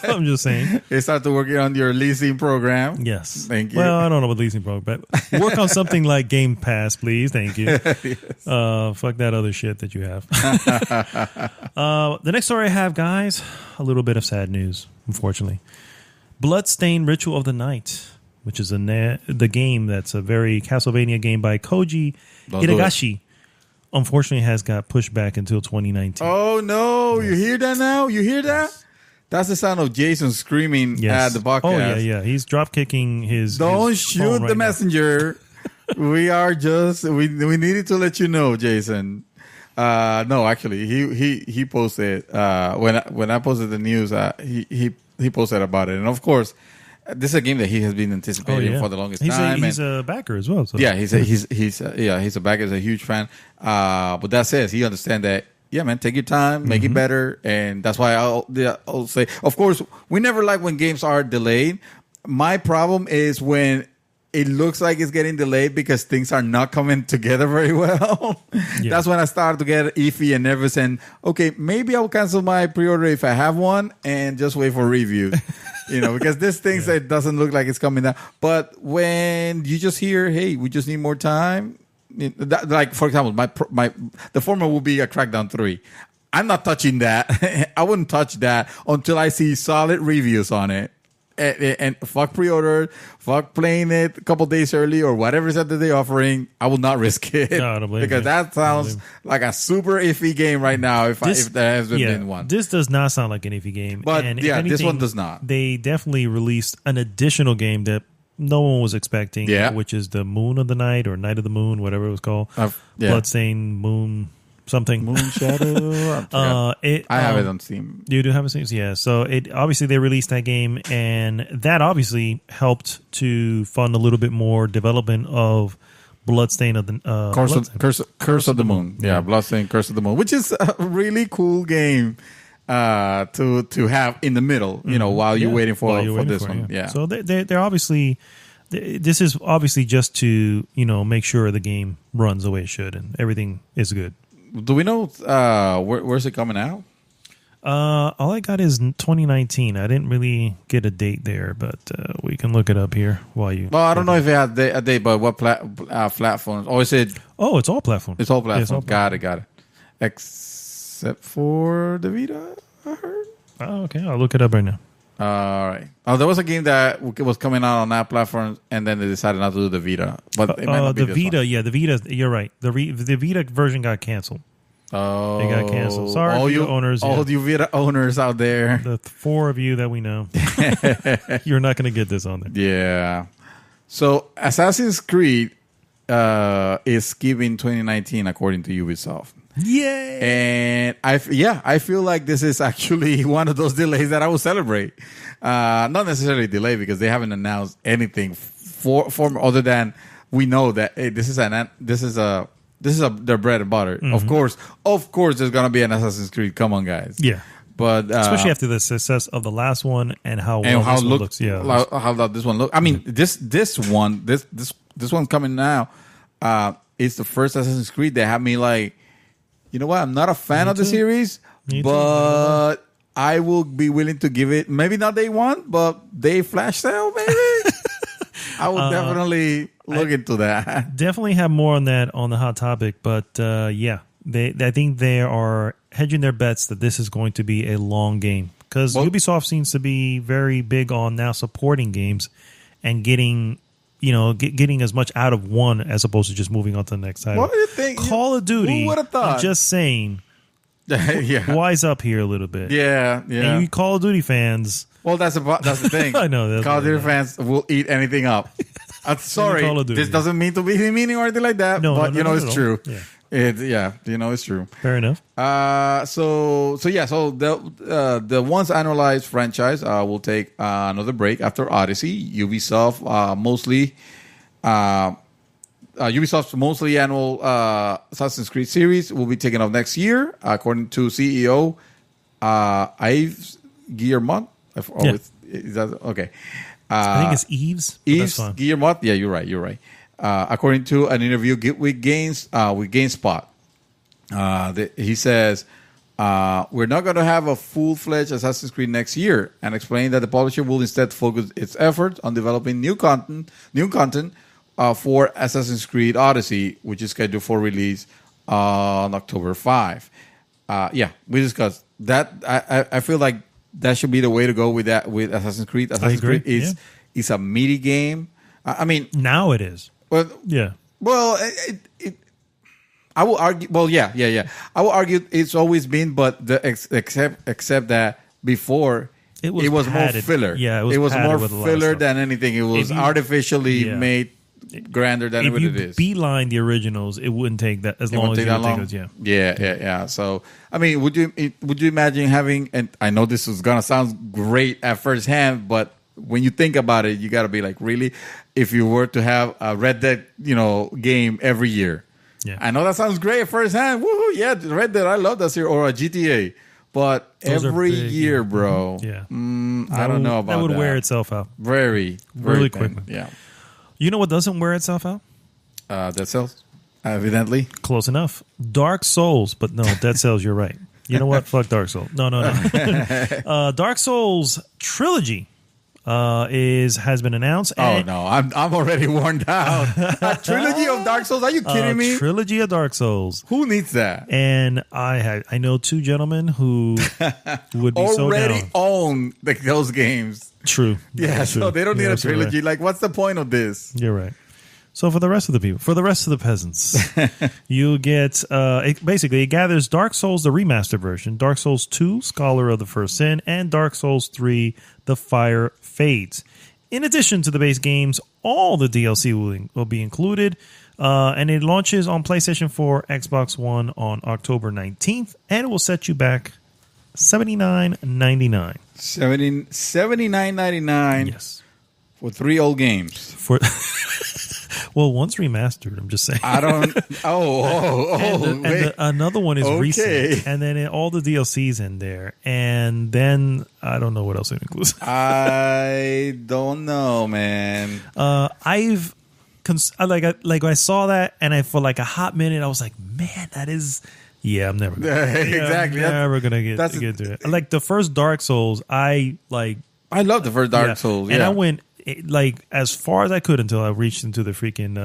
I'm just saying. They start to working on your leasing program. Yes. Thank you. Well, I don't know what leasing program, but work on something like Game Pass, please. Thank you. Fuck that other shit that you have. The next story I have, guys, a little bit of sad news, unfortunately. Bloodstained Ritual of the Night, which is the game that's a very Castlevania game by Koji Itagashi. Unfortunately, has got pushed back until 2019. Oh no! You hear that now? You hear that? That's the sound of Jason screaming at the podcast. Oh yeah. He's drop kicking his. Don't his shoot phone the right now. messenger. We are just we needed to let you know, Jason. No, actually, he posted when I posted the news. He posted about it, and of course, this is a game that he has been anticipating for the longest time. He's a backer as well. So. Yeah, he's a backer. He's a huge fan. But that says he understands that. Yeah, man, take your time, make it better, and that's why I'll say. Of course, we never like when games are delayed. My problem is when it looks like it's getting delayed because things are not coming together very well. Yeah. That's when I start to get iffy and nervous. And okay, maybe I'll cancel my pre-order if I have one and just wait for review. Because this thing it doesn't look like it's coming down. But when you just hear, hey, we just need more time. Like, for example, the former will be a Crackdown 3. I'm not touching that. I wouldn't touch that until I see solid reviews on it. And fuck pre-order, fuck playing it a couple days early or whatever is that they're offering. I will not risk it. No, I don't blame because you. that sounds like a super iffy game right now. If there has been one, this does not sound like an iffy game. But and if this anything, one does not. They definitely released an additional game that no one was expecting. Yeah. Which is the Moon of the Night or Night of the Moon, whatever it was called. Bloodstained Moon something. Moon Shadow. I have it on Steam. You do have it on Steam? Yeah. So obviously they released that game, and that obviously helped to fund a little bit more development of Bloodstained of the Curse of the Moon. Yeah, Bloodstained Curse of the Moon, which is a really cool game to have in the middle, while you're waiting for this one. Yeah. So they're obviously. This is obviously just to make sure the game runs the way it should and everything is good. Do we know where's it coming out? All I got is 2019. I didn't really get a date there, but we can look it up here while you. Well, I don't know if it had a date, but what platforms? Oh, is it? Oh, it's all platforms. It's all platforms. Yeah, it's all platforms. Got it. Except for the Vita, I heard. Oh, okay. I'll look it up right now. All right. Oh, there was a game that was coming out on that platform, and then they decided not to do the Vita. But it might not be the Vita, one. yeah, the Vita. You're right. The Vita version got canceled. Oh, they got canceled. Sorry, all you owners, all you Vita owners out there. The 4 of you that we know, you're not going to get this on there. Yeah. So Assassin's Creed is skipping 2019 according to Ubisoft. Yay! And I feel like this is actually one of those delays that I will celebrate. Not necessarily delay because they haven't announced anything for other than we know that hey, this is their bread and butter. Mm-hmm. Of course, there's gonna be an Assassin's Creed. Come on, guys. Yeah. But especially after the success of the last one and how this one looks. Yeah. How this one look. I mean, this one's coming now. It's the first Assassin's Creed that had me like. You know what? I'm not a fan of the series, but I will be willing to give it, maybe not day one, but day flash sale, maybe. I will definitely look into that. Definitely have more on that on the hot topic, but yeah, I think they are hedging their bets that this is going to be a long game because Ubisoft seems to be very big on now supporting games and getting getting as much out of one as opposed to just moving on to the next title. What do you think? Call of Duty. Who would have thought? I'm just saying. Yeah. Wise up here a little bit. Yeah. And you Call of Duty fans. Well, that's the thing. I know that. Call of Duty fans will eat anything up. I'm sorry. Call of Duty. This doesn't mean to be meaning or anything like that. No, but it's true. Yeah. It's true. Fair enough. So the once annualized franchise will take another break after Odyssey. Ubisoft's mostly annual Assassin's Creed series will be taken off next year, according to CEO Yves Guillemot. Is that okay? I think it's Yves. Yves Guillemot. Yeah, you're right. According to an interview with GameSpot, he says, we're not going to have a full-fledged Assassin's Creed next year, and explained that the publisher will instead focus its efforts on developing new content for Assassin's Creed Odyssey, which is scheduled for release on October 5. We discussed that. I feel like that should be the way to go with Assassin's Creed. Assassin's Creed is a meaty game. I mean, now it is. Well, yeah. Well, I will argue. Well, yeah. I will argue it's always been, but except that before it was more filler. Yeah, it was more filler than anything. It was artificially made grander than what it is. If you beeline the originals, it wouldn't take that as long as it would take us. Yeah. So, I mean, would you imagine having? And I know this is gonna sound great at first hand, but when you think about it, you got to be like, really? If you were to have a Red Dead, game every year, I know that sounds great at first hand. Woohoo! Yeah, Red Dead, I love that series, or a GTA. But those every year, bro, I don't know about that. That would wear itself out very quickly. Yeah. You know what doesn't wear itself out? Dead Cells, evidently. Close enough. Dark Souls, but no, Dead Cells. You're right. You know what? Fuck Dark Souls. No. Dark Souls Trilogy has been announced. Oh no, I'm already worn out. A trilogy of Dark Souls? Are you kidding me? Trilogy of Dark Souls. Who needs that? And I know two gentlemen who would be so down. Already own those games. True. Yeah, true. So they don't need a trilogy. Right. Like, what's the point of this? You're right. So for the rest of the people, for the rest of the peasants, you get it gathers Dark Souls the remastered version, Dark Souls 2 Scholar of the First Sin, and Dark Souls 3 The Fire Fades. In addition to the base games, all the DLC will be included, and it launches on PlayStation 4, Xbox One on October 19th, and it will set you back $79.99. $79.99. Yes, for 3 old games. Well, one's remastered. I'm just saying. I don't. Another one is recent, and then all the DLCs in there, and then I don't know what else it includes. I don't know, man. I saw that, and for like a hot minute, I was like, man, that is. Yeah, I'm never gonna, exactly. I'm never gonna get to it. Like the first Dark Souls, I love the first Dark Souls, and I went as far as I could until I reached into the freaking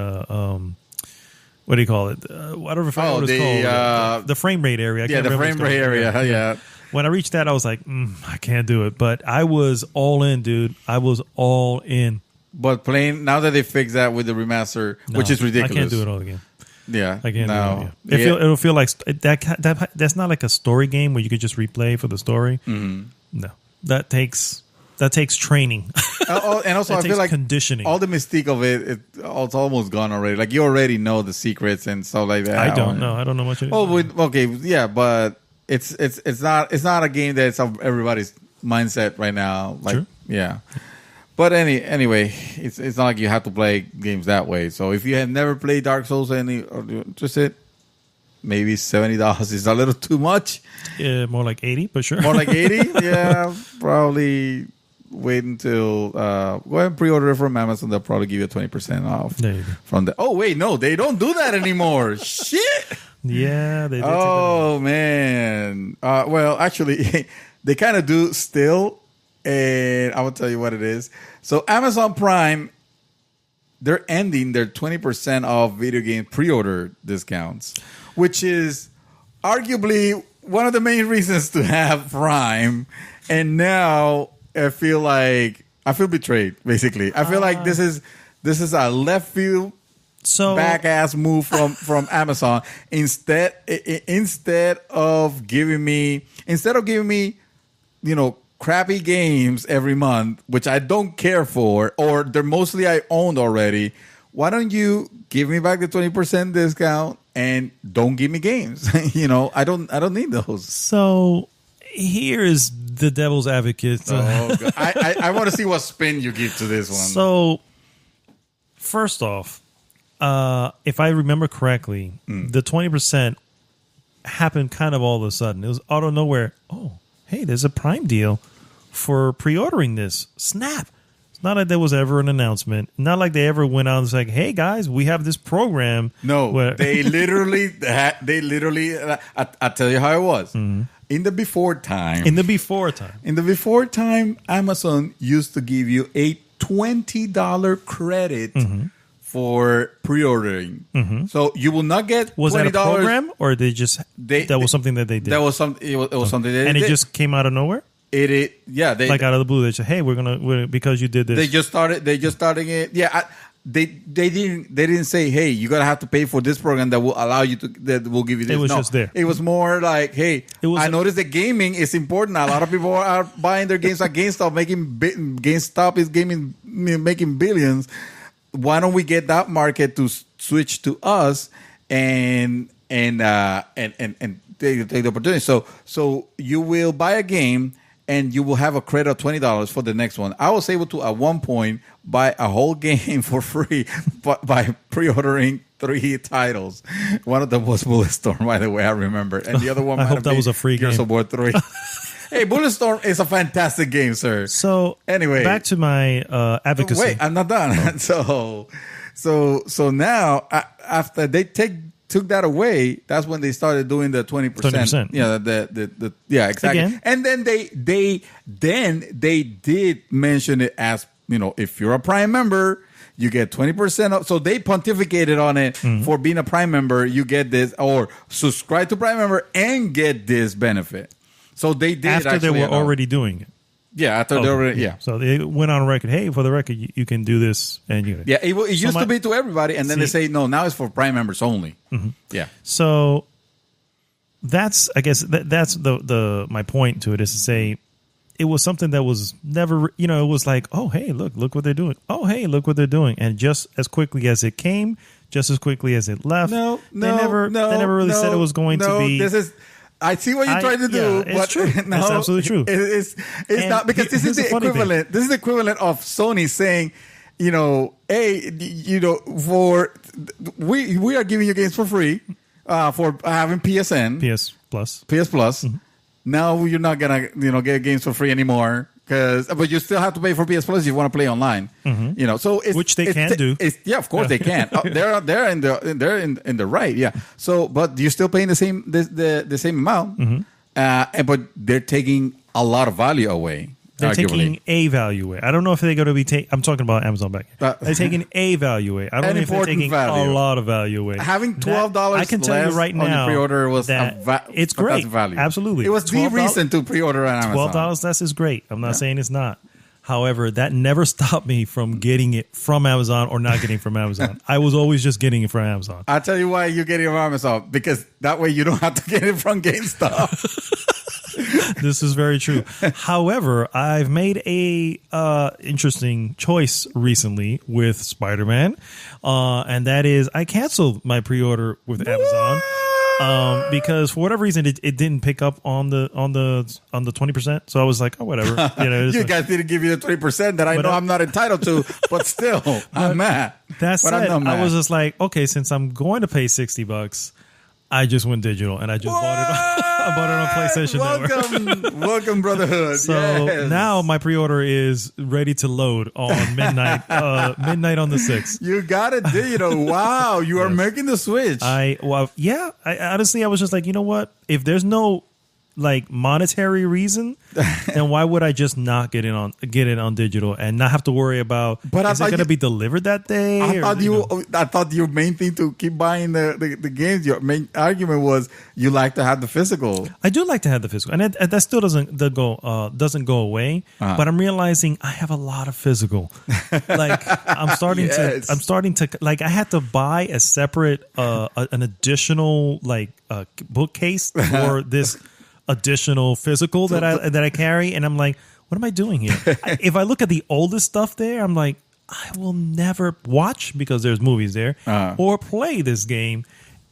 what do you call it? Whatever what it's called. The frame rate area. The frame rate area. Yeah. When I reached that, I was like, I can't do it. But I was all in, dude. I was all in. But playing now that they fixed that with the remaster, which is ridiculous. I can't do it all again. Yeah, I can't do it again. It'll feel like that's not like a story game where you could just replay for the story. Mm-hmm. No, that takes training. And also, I feel like conditioning. All the mystique of it's almost gone already. Like you already know the secrets and stuff like that. I don't know much. But it's not a game that's of everybody's mindset right now. Like, True. Yeah. But anyway, it's not like you have to play games that way. So if you have never played Dark Souls or you're interested, maybe $70 is a little too much. Yeah, more like 80, but sure. More like 80? Yeah, probably wait until go ahead and pre-order it from Amazon. They'll probably give you 20% off. There you go. From the. Oh wait, no, they don't do that anymore. Shit. Yeah, they did. Oh man. Well, actually. They kind of do still, and I will tell you what it is. So Amazon Prime, they're ending their 20% off video game pre-order discounts, which is arguably one of the main reasons to have Prime. And now I feel betrayed, basically. I feel like this is a left field back ass move from Amazon. Instead of giving me, crappy games every month, which I don't care for, or they're mostly I owned already, why don't you give me back the 20% discount and don't give me games? I don't need those. So here is the devil's advocate. I want to see what spin you give to this one. So first off, if I remember correctly, the 20% happened kind of all of a sudden. It was out of nowhere. Oh, hey, there's a Prime deal for pre-ordering this. Snap. It's not like there was ever an announcement. Not like they ever went out and was like, hey, guys, we have this program. No, they literally, I'll tell you how it was. Mm-hmm. In the before time, Amazon used to give you a $20 credit for pre-ordering. Mm-hmm. So you will not get was $20. That a program, or that was something that they did? That was something. It was something they and did. It just came out of nowhere. They like out of the blue. They said, "Hey, we're because you did this." They just started it. Yeah, they didn't say, "Hey, you're gonna have to pay for this program that will allow you to that will give you this." It was just there. It was more like, "Hey, I noticed that gaming is important. A lot of people are buying their games at GameStop, GameStop is making billions. Why don't we get that market to switch to us and take the opportunity? So you will buy a game and you will have a credit of $20 for the next one. I was able to at one point buy a whole game for free by pre-ordering 3 titles. One of them was Bulletstorm, by the way, I remember, and the other one I hope that was a free game. Gears of War 3. Hey, Bulletstorm is a fantastic game, sir. So anyway, back to my advocacy. Wait, I'm not done. So now after they took that away, that's when they started doing the 20%. Yeah, the exactly. Again? And then they did mention it as, if you're a Prime member, you get 20% off. So they pontificated on it for being a Prime member. You get this, or subscribe to Prime member and get this benefit. So they did after they were already doing it. Yeah, after they already, yeah. So they went on record. Hey, for the record, you can do this, and you. Yeah, it used to be to everybody, and then they say no. Now it's for Prime members only. Mm-hmm. Yeah. So that's, I guess, that's the my point to it is to say it was something that was never, it was like, oh hey, look what they're doing. Oh hey, look what they're doing, and just as quickly as it came, just as quickly as it left. They never really said it was going to be. This is. I see what you're trying to do, it's but true. No, it's absolutely true. It's not, because this is the equivalent. This is the equivalent of Sony saying, hey, we are giving you games for free for having PSN, PS Plus. Mm-hmm. Now you're not gonna get games for free anymore. But you still have to pay for PS Plus if you want to play online. Mm-hmm. So which they can do. Yeah, of course they can. They're in the right. Yeah. So, but you're still paying the same amount. Mm-hmm. But they're taking a lot of value away. They're arguably. Taking a value away. I don't know if they're going to be I'm talking about Amazon back. They're taking a value away. I don't know if they're taking a lot of value away. Having $12 I can tell you right now on the pre-order was it's great. Value. Absolutely. It was the reason to pre-order on Amazon. $12 less is great. I'm not saying it's not. However, that never stopped me from getting it from Amazon or not getting it from Amazon. I was always just getting it from Amazon. I'll tell you why you're getting it from Amazon. Because that way you don't have to get it from GameStop. This is very true. However, I've made a interesting choice recently with Spider-Man, and that is I canceled my pre-order with Amazon because for whatever reason it didn't pick up on the 20%. So I was like, oh whatever. You guys didn't give you the 20% that I know I'm not entitled to, but still I'm mad. That said, I was just like, okay, since I'm going to pay $60. I just went digital and I just bought it. I bought it on PlayStation Network. Welcome, brotherhood. So now my pre-order is ready to load on midnight on the 6th. You got it digital. Wow, you are making the switch. I honestly, I was just like, you know what? If there's no like monetary reason, then why would I just not get it on digital and not have to worry about But I is it thought going to you- be delivered that day? I thought your main thing to keep buying the games, your main argument was you like to have the physical. I do like to have the physical, and that still doesn't go away. But I'm realizing I have a lot of physical. Like I'm starting to like I had to buy a separate an additional like bookcase for this additional physical that I carry, and I'm like, what am I doing here? If I look at the oldest stuff there, I'm like, I will never watch because there's movies there or play this game.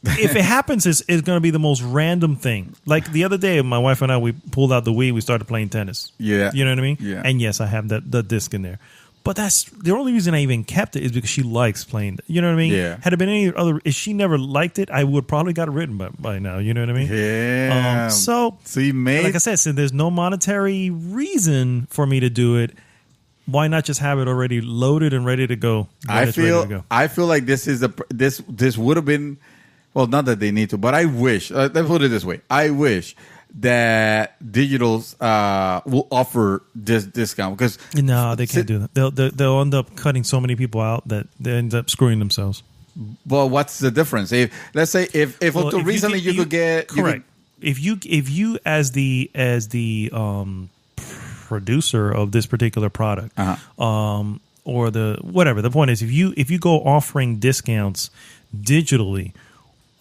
If it happens, it's going to be the most random thing. Like the other day, my wife and I, we pulled out the Wii, we started playing tennis. Yeah. You know what I mean? Yeah. And yes, I have the disc in there. But that's the only reason I even kept it is because she likes playing. You know what I mean? Yeah. Had it been any other, if she never liked it, I would probably got it written by now. You know what I mean? Yeah. So you made, like I said, since there's no monetary reason for me to do it, why not just have it already loaded and ready to go? I feel like this is this would have been, well, not that they need to, but I wish. Let's put it this way: I wish that digitals will offer this discount because no, they can't do that. They'll end up cutting so many people out that they end up screwing themselves. Well, what's the difference? If let's say if until recently you could get correct. If you as the producer of this particular product, or the whatever. The point is, if you go offering discounts digitally,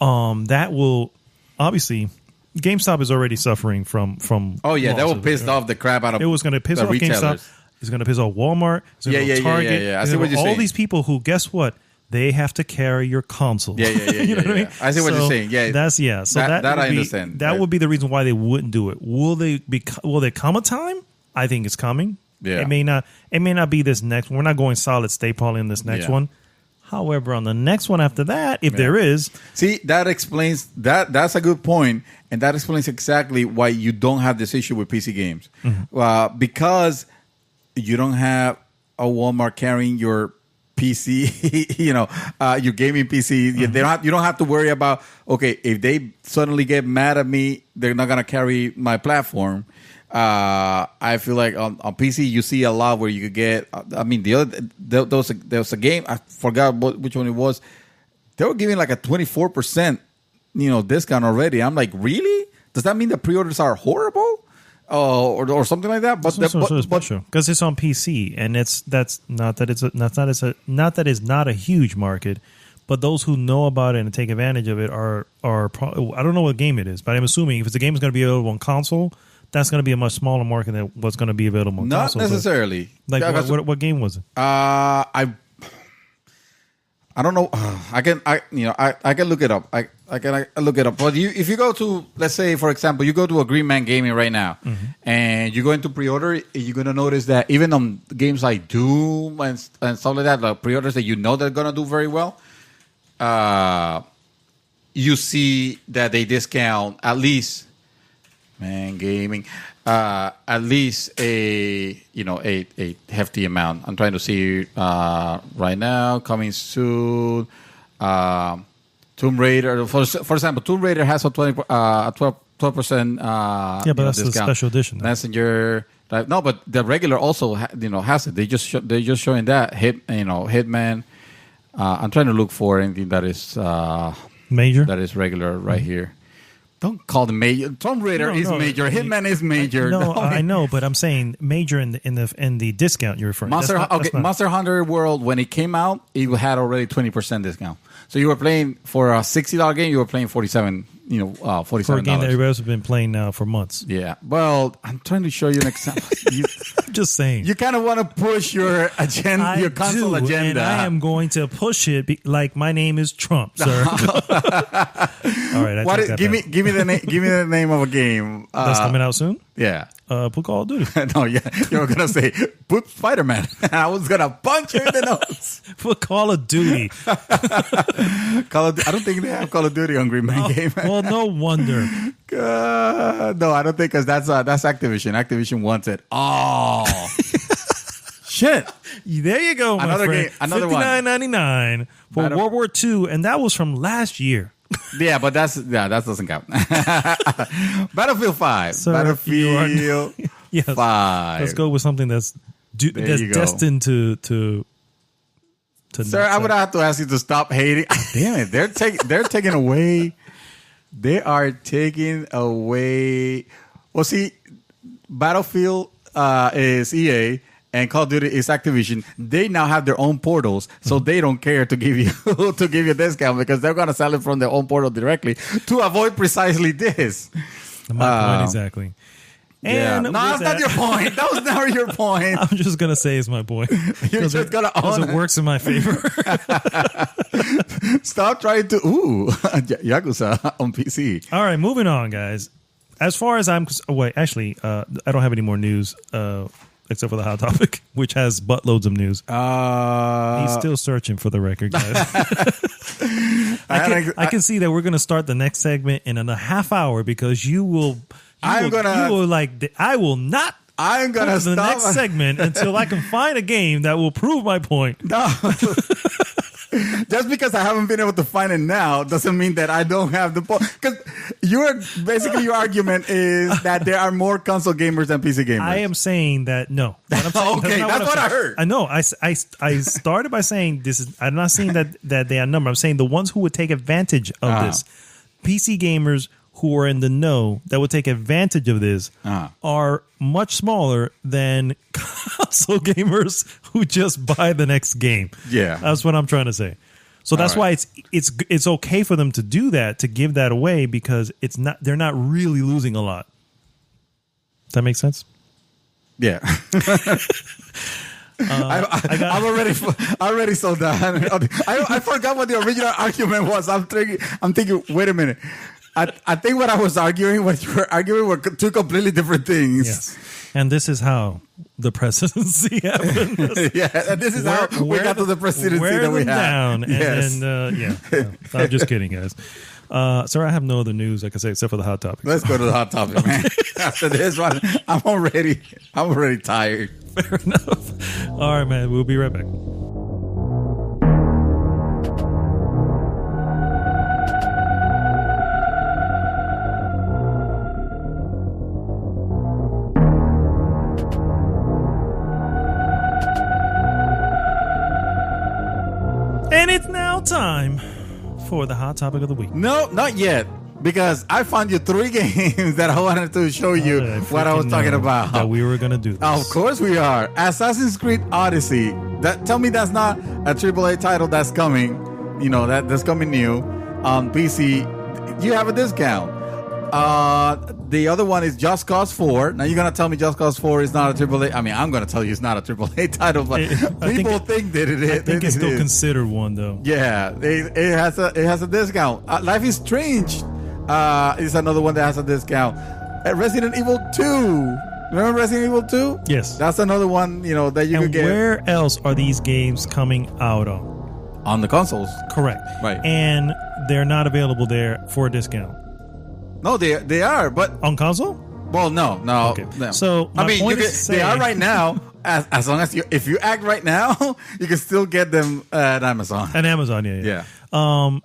that will obviously GameStop is already suffering from. Oh yeah, that loss will of piss it. off the crap out of. It was going to piss the off retailers. GameStop. It's going to piss off Walmart. It's going to Yeah, go Target. yeah. I see what you're all saying. these people who, guess what? They have to carry your console. Yeah. You know what I mean? I see what you're saying. Yeah, that's So that I would be, understand. That would be the reason why they wouldn't do it. Will there come a time? I think it's coming. Yeah. It may not be this next one. We're not going solid state probably in this next Yeah. one. However, on the next one after that, if there is, see, that explains that. That's a good point, and that explains exactly why you don't have this issue with PC games, because you don't have a Walmart carrying your PC, your gaming PC. You don't have to worry about, okay, if they suddenly get mad at me, they're not gonna carry my platform. I feel like on PC you see a lot where you could get. I mean, there was a game, I forgot which one it was. They were giving like a 24%, discount already. I'm like, really? Does that mean the pre-orders are horrible, or something like that? But special because it's on PC, and that's not that it's not a huge market. But those who know about it and take advantage of it are I don't know what game it is, but I'm assuming if it's a game is going to be available on console, that's going to be a much smaller market than what's going to be available on not console. necessarily. Like what game was it? I don't know. I can look it up. I can look it up. But if you go to, let's say, for example, you go to a Green Man Gaming right now, and you go into pre-order, you're gonna notice that even on games like Doom and stuff like that, like pre-orders that they're gonna do very well, you see that they discount at least. Man, gaming, at least a hefty amount. I'm trying to see right now. Coming soon, Tomb Raider. For example, Tomb Raider has a 12%. Yeah, but that's discount. a special edition. Though. Messenger. No, but the regular also has it. They just showing that Hitman. I'm trying to look for anything that is major. That is regular right here. Don't call them major. Tomb Raider is major. Hitman is major. No, I know, but I'm saying major in the discount you're referring. Monster Hunter World, when it came out, it had already 20% discount. So you were playing for a $60 game. You were playing $47. $47 for a game that everybody else has been playing now for months. Yeah. Well, I'm trying to show you an example. I'm just saying. You kind of want to push your agenda, your console agenda. And I am going to push it like my name is Trump, sir. All right. Give me the name of a game that's coming out soon. Yeah. Put Call of Duty. No, yeah, you were gonna say put Spider-Man. I was gonna punch you in the nose. Put Call of Duty. I don't think they have Call of Duty on Green Man Game. Well, no wonder. No, I don't think because that's Activision. Activision wants it. Oh, shit! There you go. Another game. Another one. $59.99 for World War II, and that was from last year. Yeah, but that doesn't count. Battlefield 5. Sir, Battlefield Yes. 5. Let's go with something that's destined to Sir, I would have to ask you to stop hating. Damn it, they're taking away. They are taking away. Well, see, Battlefield is EA and Call of Duty is Activision. They now have their own portals, so they don't care to give you a discount because they're going to sell it from their own portal directly to avoid precisely this. My point exactly. And no, that's not your point. That was never your point. I'm just gonna say it's my point. You're just gonna own it works in my favor. Stop trying to Yakuza on PC. All right, moving on, guys. As far as I'm wait, actually, I don't have any more news except for the hot topic, which has buttloads of news. He's still searching for the record, guys. I can see that we're gonna start the next segment in a half hour because I will not. I'm gonna stop the next segment until I can find a game that will prove my point. No, just because I haven't been able to find it now doesn't mean that I don't have the point. Because your argument is that there are more console gamers than PC gamers. I am saying that no. What I'm saying, okay, that's what I heard. I know. I started by saying this is. I'm not saying that they are number. I'm saying the ones who would take advantage of this, PC gamers who are in the know that would take advantage of this are much smaller than console gamers who just buy the next game. Yeah, that's what I'm trying to say. So that's why it's okay for them to do that, to give that away, because they're not really losing a lot. Does that make sense? Yeah. I'm already so done. I forgot what the original argument was. I'm thinking. Wait a minute. I think what you were arguing were two completely different things. Yes. And this is how the presidency happened. Yeah, this is how we got to the presidency that we had. Down. Yes. And I'm just kidding, guys. Sir, I have no other news, like I say, except for the hot topic. Let's go to the hot topic, man. After this one, I'm already tired. Fair enough. All right, man. We'll be right back. And it's now time for the hot topic of the week. No, not yet. Because I found you 3 games that I wanted to show you what I was talking about. That we were going to do this. Of course we are. Assassin's Creed Odyssey. Tell me that's not a AAA title that's coming. You know, that's coming new on PC. You have a discount. The other one is Just Cause 4. Now you're going to tell me Just Cause 4 is not a AAA. I mean, I'm going to tell you it's not a AAA title, but people think that it is. I think it's still considered one, though. Yeah, it has a discount. Life is Strange is another one that has a discount. Resident Evil 2. Remember Resident Evil 2? Yes. That's another one, that you could get. Where else are these games coming out on? On the consoles. Correct. Right. And they're not available there for a discount. No, they are, but on console? Well, no. Okay. No. So they are right now. As long as if you act right now, you can still get them at Amazon. At Amazon, yeah. My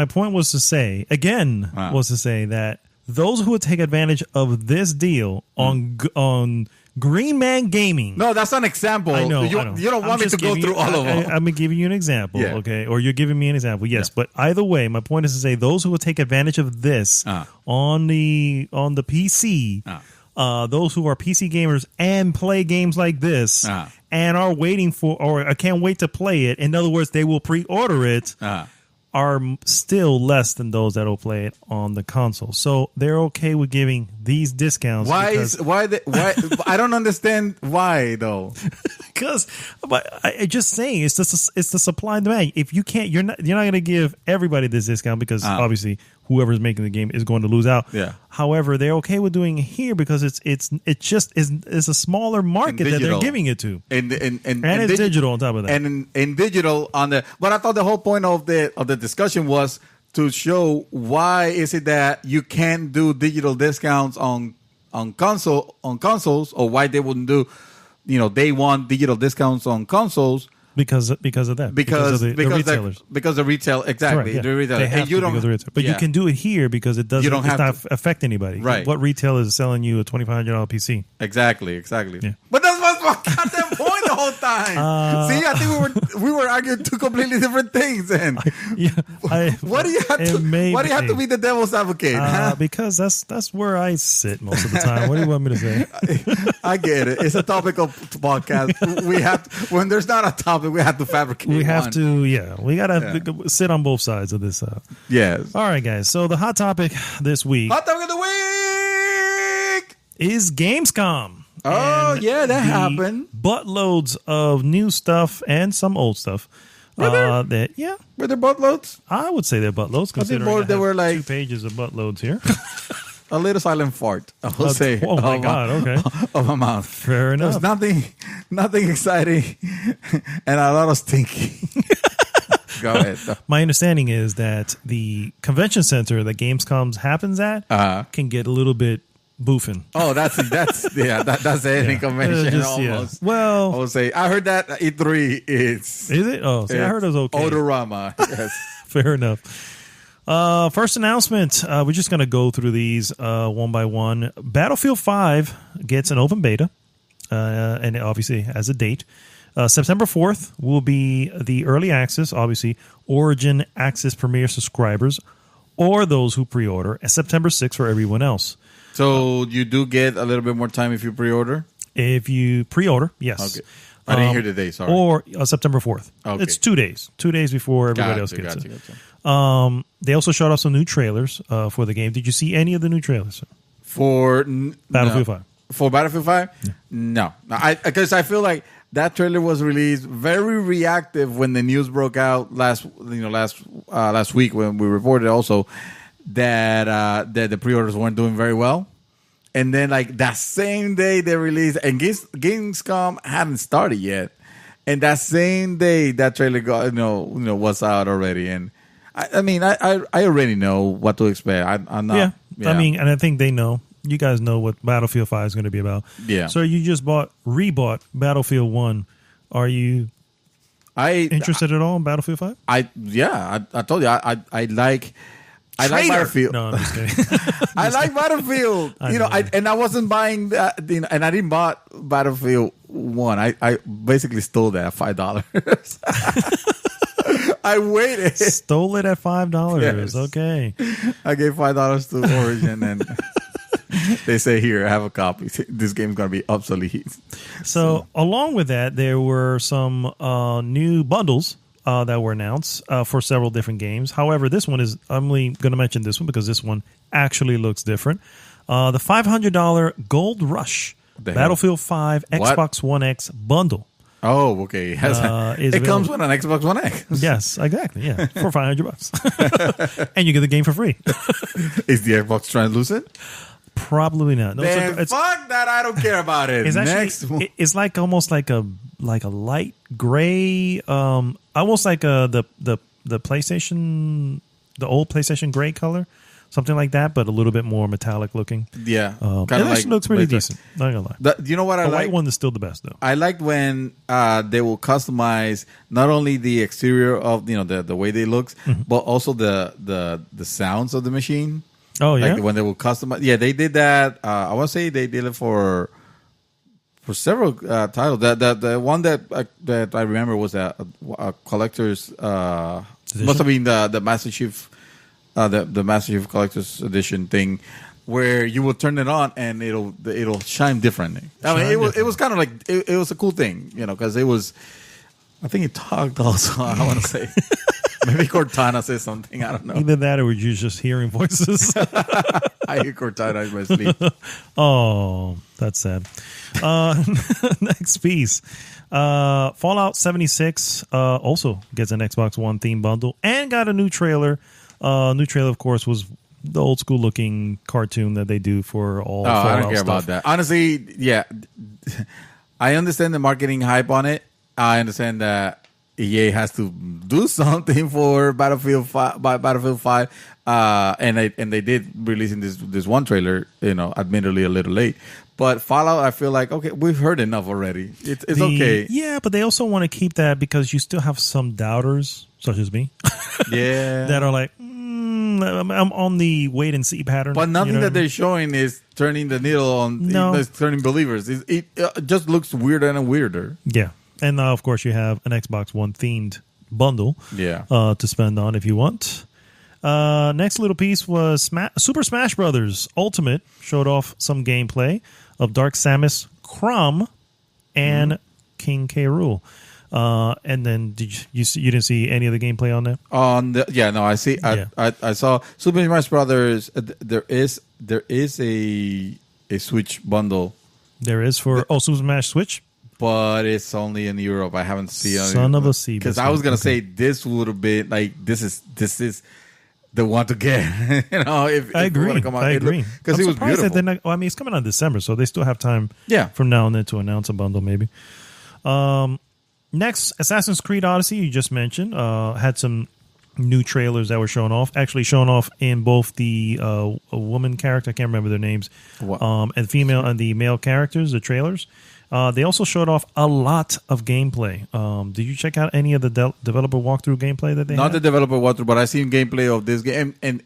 point was to say again was to say that those who would take advantage of this deal on Green Man Gaming. No, that's an example. I know. You don't want me to go through all of them. I'm giving you an example, okay? Or you're giving me an example, yes. Yeah. But either way, my point is to say those who would take advantage of this on the PC, those who are PC gamers and play games like this and are waiting for, or I can't wait to play it. In other words, they will pre-order it. Are still less than those that will play it on the console. So they're okay with giving these discounts. Why? I don't understand why though. Because, I just saying it's the supply and demand. If you can't, you're not going to give everybody this discount because obviously whoever's making the game is going to lose out. Yeah. However, they're okay with doing it here because it's a smaller market that they're giving it to, and it's digital on top of that, and in digital on the. But I thought the whole point of the discussion was to show why is it that you can't do digital discounts on consoles, or why they wouldn't do, they want digital discounts on consoles because of that. because of the retailers. because the retail exactly Correct, yeah. the retail They have and you to don't because of retail. But you yeah. can do it here because it doesn't. You don't it's have not to. affect anybody. Right. What retailer is selling you a $2,500 PC? Exactly. Yeah. But that's my goddamn point the whole time. See, I think we were arguing two completely different things. And why do you have to be the devil's advocate? Because that's where I sit most of the time. What do you want me to say? I get it. It's a topical podcast. We have when there's not a topic, we have to fabricate. We have one. to. Yeah, we gotta sit on both sides of this. Yes. All right, guys. So the hot topic this week Hot topic of the week is Gamescom. Oh, And yeah, that the happened. Buttloads of new stuff and some old stuff. Were there buttloads? I would say they're buttloads. I think Considering more I there have were like 2 pages of buttloads here. a little silent fart. I will say. Oh my God! Okay, Of my mouth. fair enough. There's nothing exciting, and a lot of stinky. Go ahead. My understanding is that the convention center that Gamescom happens at can get a little bit boofing. Oh, that's any convention Just, yeah. almost. Well, I would say I heard that E3 is it? Oh, see, I heard it was okay. Odorama. Yes. Fair enough. First announcement. We're just going to go through these one by one. Battlefield 5 gets an open beta, and it obviously has a date. September 4th will be the early access, obviously, Origin Access Premier subscribers or those who pre-order, and September 6th for everyone else. So you do get a little bit more time if you pre-order? If you pre-order, yes. Okay. I didn't hear the day, sorry. Or September 4th. Okay. It's 2 days. 2 days before everybody else gets it. Gotcha. They also showed off some new trailers for the game. Did you see any of the new trailers? For Battlefield 5. For Battlefield 5? No. Because I feel like that trailer was released very reactive when the news broke out last week when we reported also that the pre-orders weren't doing very well. And then, like, that same day they released, and Gamescom hadn't started yet. And that same day, that trailer got, was out already. And I already know what to expect. I'm not. Yeah. I mean, and I think they know. You guys know what Battlefield 5 is going to be about. Yeah. So you just rebought Battlefield 1. Are you interested at all in Battlefield 5? I told you I like Battlefield. No, I'm just kidding. I like Battlefield. I wasn't buying that. And I didn't buy Battlefield 1. I basically stole that at $5. I waited. Stole it at $5. Yes. Okay. I gave $5 to Origin, and they say, "Here, I have a copy. This game's gonna be obsolete." So along with that, there were some new bundles that were announced for several different games. However, I'm only going to mention this one because this one actually looks different. The $500 Gold Rush Battlefield 5 Xbox One X bundle. Oh, okay. It comes with an Xbox One X. Yes, exactly. Yeah, for $500, and you get the game for free. Is the Xbox translucent? Probably not. No, then fuck that. I don't care about it. It's actually, it's like almost like a light gray, almost like the PlayStation, the old PlayStation gray color, something like that, but a little bit more metallic looking. Yeah, it actually looks pretty decent. Not gonna lie. You know what I like? The white one is still the best though. I liked when they will customize not only the exterior of the way they looks, but also the sounds of the machine. Oh yeah, like when they will customize. Yeah, they did that. I want to say they did it for several titles. The one that I remember was a collector's. Must have been the Master Chief, the Master Chief Collector's Edition thing, where you will turn it on and it'll shine differently. I mean, it was kind of like it was a cool thing, because it was. I think it talked also. I want to say. Maybe Cortana says something. I don't know. Either that or you just hearing voices. I hear Cortana in my sleep. Oh, that's sad. Next piece. Fallout 76 also gets an Xbox One theme bundle and got a new trailer. New trailer, of course, was the old school looking cartoon that they do for all Fallout I don't care stuff. about that. Honestly, yeah. I understand the marketing hype on it. I understand that EA has to do something for Battlefield 5, and they did releasing this one trailer, admittedly a little late, But Fallout, I feel like, okay, we've heard enough already. It's okay. Yeah, but they also want to keep that because you still have some doubters, such as me, Yeah. that are like, I'm on the wait and see pattern. But nothing you know that what I mean? they're showing is turning the needle on, No. it's turning believers. It just looks weirder and weirder. Yeah. And of course, you have an Xbox One themed bundle Yeah. to spend on if you want. Next little piece was Super Smash Brothers Ultimate showed off some gameplay of Dark Samus Crumb and King K. Rool. And then you didn't see any of the gameplay on that? I see. I saw Super Smash Brothers. There is a Switch bundle, There is for Super Smash Switch. but it's only in Europe. I haven't seen it. Son of a C. Because I was gonna say this would have been like this is the one to get. If I it agree. wanna come out, I agree. because it was surprised that beautiful. they're not, I mean, it's coming out in December, so they still have time. Yeah. From now and then to announce a bundle, maybe. Next, Assassin's Creed Odyssey, you just mentioned, had some new trailers that were shown off. Actually, shown off in both the a woman character, I can't remember their names, and female and the male characters, the trailers. They also showed off a lot of gameplay. Did you check out any of the developer walkthrough gameplay that they Not had? the developer walkthrough, but I seen gameplay of this game, and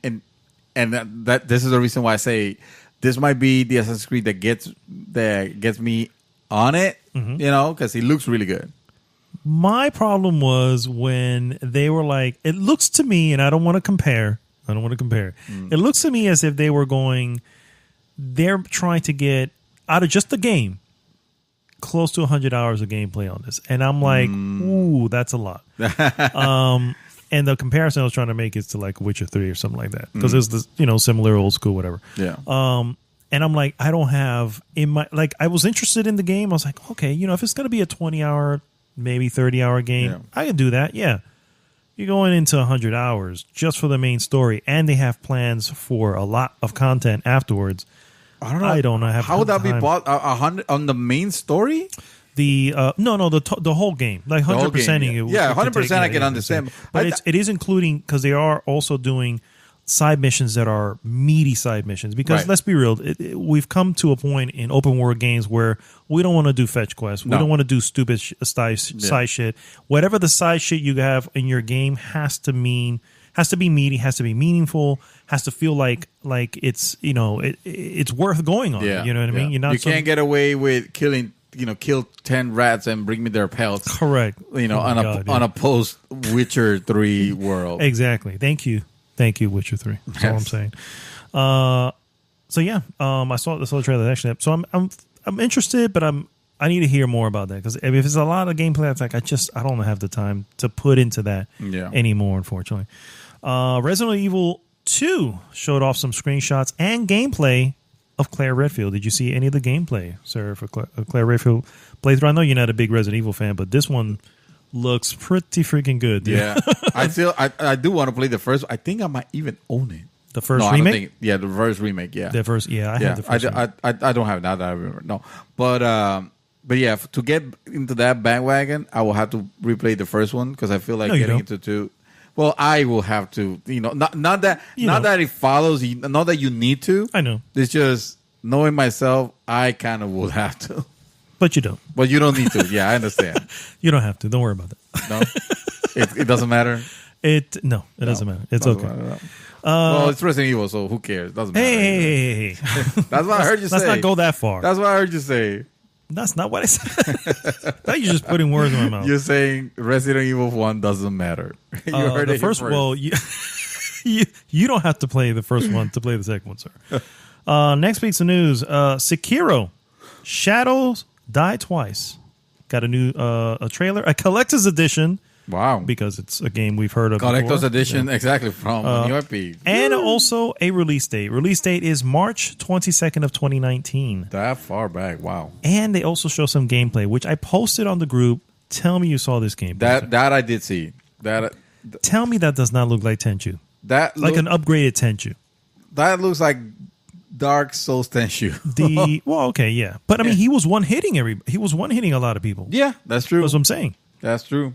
that this is the reason why I say this might be the Assassin's Creed that gets me on it. Because he looks really good. My problem was when they were like, it looks to me, and I don't want to compare. It looks to me as if they're trying to get out of just the game close to 100 hours of gameplay on this. And I'm like, ooh, that's a lot. And the comparison I was trying to make is to like Witcher 3 or something like that. Because it's the, similar old school, whatever. Yeah. And I'm like, I don't have in my, like, I was interested in the game. I was like, okay, if it's going to be a 20-hour, maybe 30-hour game, I can do that. Yeah. You're going into 100 hours just for the main story, and they have plans for a lot of content afterwards. I don't know. How would that be bought 100 on the main story? The the whole game, like 100%ing it. Yeah, 100%. I can understand, but it is including, because they are also doing side missions that are meaty side missions. Because let's be real, we've come to a point in open world games where we don't want to do fetch quests. We don't want to do stupid side shit. Whatever the side shit you have in your game has to be meaty, has to be meaningful, has to feel like it's it's worth going on. Yeah, you know what I mean? You can't get away with killing. Kill 10 rats and bring me their pelts. Correct. On a post Witcher 3 world. Exactly. Thank you, Witcher 3. That's all I'm saying. So yeah, I saw the trailer actually. So I'm interested, but I need to hear more about that, because if it's a lot of gameplay, it's like I don't have the time to put into that anymore, unfortunately. Resident Evil 2 showed off some screenshots and gameplay of Claire Redfield. Did you see any of the gameplay, sir, for Claire Redfield playthrough? I know you're not a big Resident Evil fan, but this one looks pretty freaking good. Dude. Yeah. I do want to play the first. I think I might even own it. The first remake? The first remake, yeah. The first, I have the first remake. I don't have it now that I remember. No. But yeah, to get into that bandwagon, I will have to replay the first one, because I feel like getting into two. Well, I will have to, not that it follows, not that you need to. I know. It's just knowing myself, I kind of will have to. But you don't. But you don't need to. Yeah, I understand. You don't have to. Don't worry about that. No? It doesn't matter? It doesn't matter. It's okay. Well, it's Resident Evil, so who cares? Doesn't matter. Hey. That's what I heard you say. Let's not go that far. That's what I heard you say. That's not what I said. You're just putting words in my mouth. You're saying Resident Evil 1 doesn't matter. You heard it first. Well, you don't have to play the first one to play the second one, sir. Next piece of news: Sekiro, Shadows Die Twice, got a new a trailer, a collector's edition. Wow. Because it's a game we've heard of Collector's before. edition, exactly, from New IP. And also a release date. Release date is March 22nd of 2019. That far back, wow. And they also show some gameplay, which I posted on the group. Tell me you saw this gameplay. That I did see. Tell me that does not look like Tenchu. Like an upgraded Tenchu. That looks like Dark Souls Tenchu. Well, okay, yeah. But I mean, he was one-hitting a lot of people. Yeah, that's true. That's what I'm saying. That's true.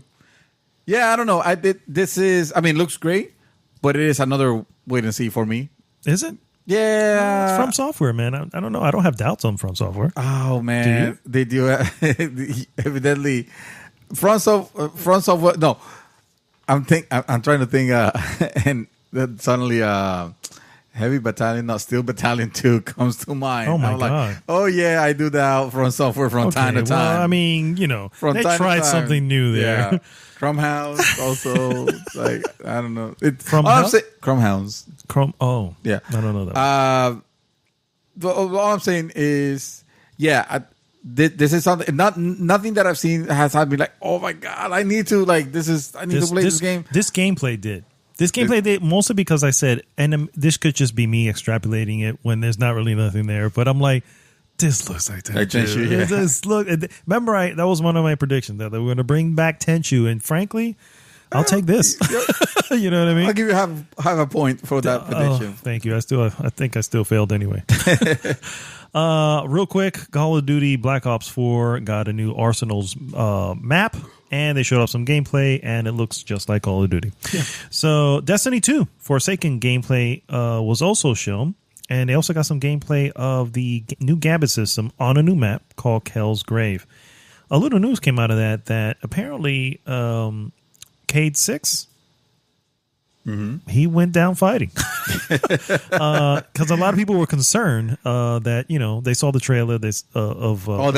Yeah, I don't know. It looks great, but it is another wait and see for me. Is it? Yeah. It's From Software, man. I don't know. I don't have doubts on From Software. Oh man, they do evidently. From Software. No, I'm trying to think, and then suddenly, Heavy Battalion, not Steel Battalion 2 comes to mind. Oh my I'm God. Like, oh yeah, I do that From Software from time to time. Well, I mean, From they time to tried time. something new there. Yeah. Crumb Hounds also, like, I don't know. Crumb Hounds. Oh, Yeah. I don't know that. All I'm saying is, this is something. Nothing that I've seen has had me like, oh my god, I need to play this game. This gameplay did. This gameplay did mostly because I said, and this could just be me extrapolating it when there's not really nothing there. But I'm like, this looks like Tenchu. Yeah. Remember, that was one of my predictions that they were going to bring back Tenchu, and frankly, I'll take this. You know what I mean? I'll give you half a point for that prediction. Oh, thank you. I think I still failed anyway. Real quick, Call of Duty Black Ops 4 got a new Arsenal's map, and they showed off some gameplay, and it looks just like Call of Duty. Yeah. So Destiny 2 Forsaken gameplay was also shown, and they also got some gameplay of the new Gambit system on a new map called Kell's Grave. A little news came out of that apparently Cade 6, he went down fighting. Because a lot of people were concerned that, they saw the trailer they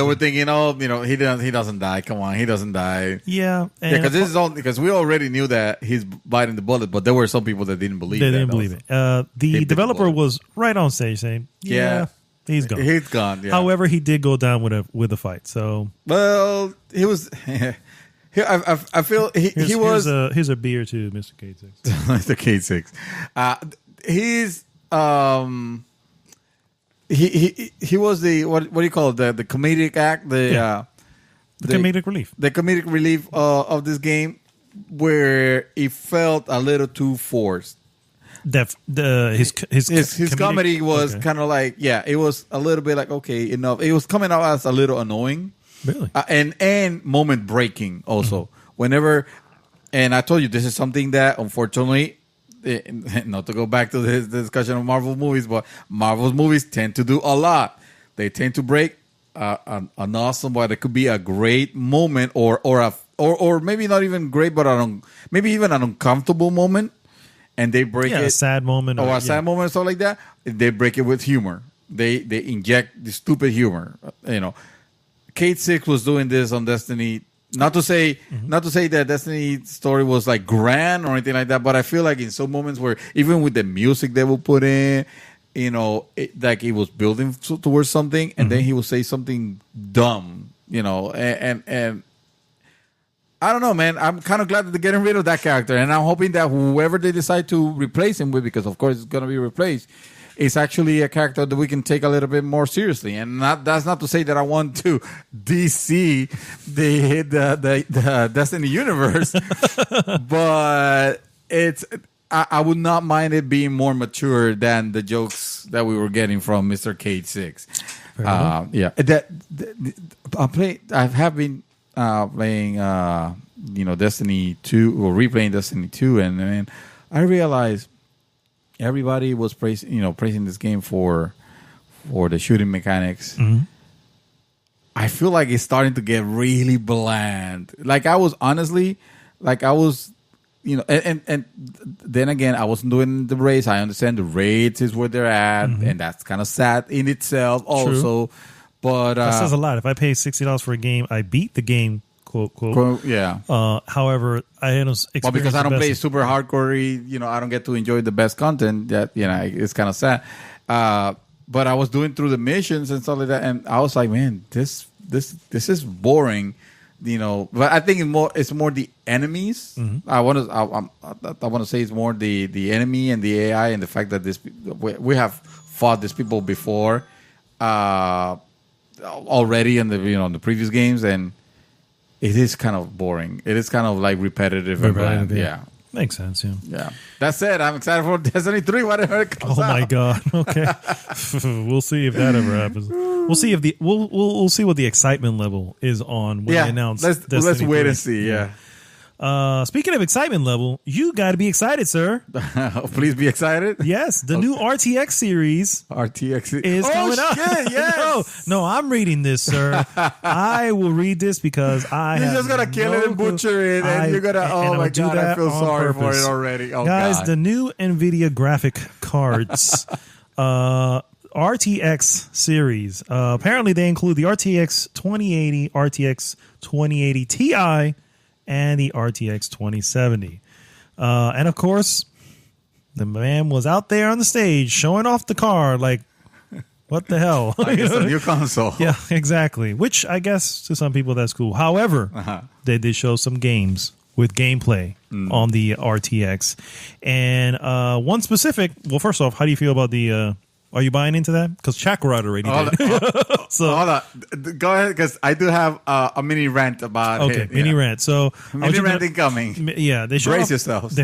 were thinking, he doesn't die. Come on, he doesn't die. Yeah. Because we already knew that he's biting the bullet, but there were some people that didn't believe it. The developer was right on stage saying, he's gone. He's gone. Yeah. However, he did go down with a fight. So, well, he was. I feel he was. Here's a beer to Mr. Cade 6. Mr. Cade 6. He's he was the what do you call it, the comedic act, the comedic relief, the comedic relief of this game, where it felt a little too forced. His comedy was kind of like, it was a little bit like, okay, enough. It was coming out as a little annoying. Really? And moment breaking also. Whenever, and I told you, this is something that unfortunately, not to go back to this discussion of Marvel movies, but Marvel's movies tend to do a lot. They tend to break an awesome, but it could be a great moment or maybe not even great, but maybe even an uncomfortable moment, and they break it. A sad moment. Or a sad moment or something like that. They break it with humor. They inject the stupid humor, Cade 6 was doing this on Destiny. Not to say that Destiny story was like grand or anything like that, but I feel like in some moments where even with the music they will put in, like he was building towards something, and then he will say something dumb, and I don't know, man. I'm kind of glad that they're getting rid of that character, and I'm hoping that whoever they decide to replace him with, because of course it's going to be replaced, is actually a character that we can take a little bit more seriously. And that's not to say that I want to DC the Destiny universe, but I would not mind it being more mature than the jokes that we were getting from Mr. Cade 6. I have been playing Destiny 2 or replaying Destiny 2, and I realized everybody was praising this game for the shooting mechanics. I feel like it's starting to get really bland. Like I was, and then again, I wasn't doing the raids. I understand the raids is where they're at, and that's kind of sad in itself also. True. But that says a lot. If I pay $60 for a game, I beat the game. Quote. Yeah. However, because I don't play super hardcore, I don't get to enjoy the best content. That it's kind of sad. But I was doing through the missions and stuff like that, and I was like, man, this is boring, But I think it's more the enemies. I want to say it's more the enemy and the AI and the fact that we have fought these people before already in the previous games, and it is kind of boring. It is kind of like repetitive and bland. Yeah. Makes sense, yeah. That said, I'm excited for Destiny 3, whatever it comes out. Oh my god. Okay. We'll see if that ever happens. We'll see if we'll see what the excitement level is on when they announce let's wait and see, Speaking of excitement level, you got to be excited, sir. Please be excited. Yes, the new RTX series RTX is coming up. Shit, yes. No, I'm reading this, sir. I will read this because You're just gonna kill it and butcher it, and you're gonna. Oh my god, I feel sorry for it already. Oh guys, god. the new NVIDIA graphic cards, RTX series. Apparently, they include the RTX 2080, RTX 2080 Ti, and the RTX 2070. And of course, the man was out there on the stage showing off the car like, what the hell? I guess a new console. Yeah, exactly. Which I guess to some people that's cool. However, they did show some games with gameplay on the RTX. And one specific, well, first off, how do you feel about the... are you buying into that? Because Chakrad already did. So hold on. Go ahead, because I do have a mini rant about it. mini rant. So mini rant incoming. Yeah, they showed Brace yourselves.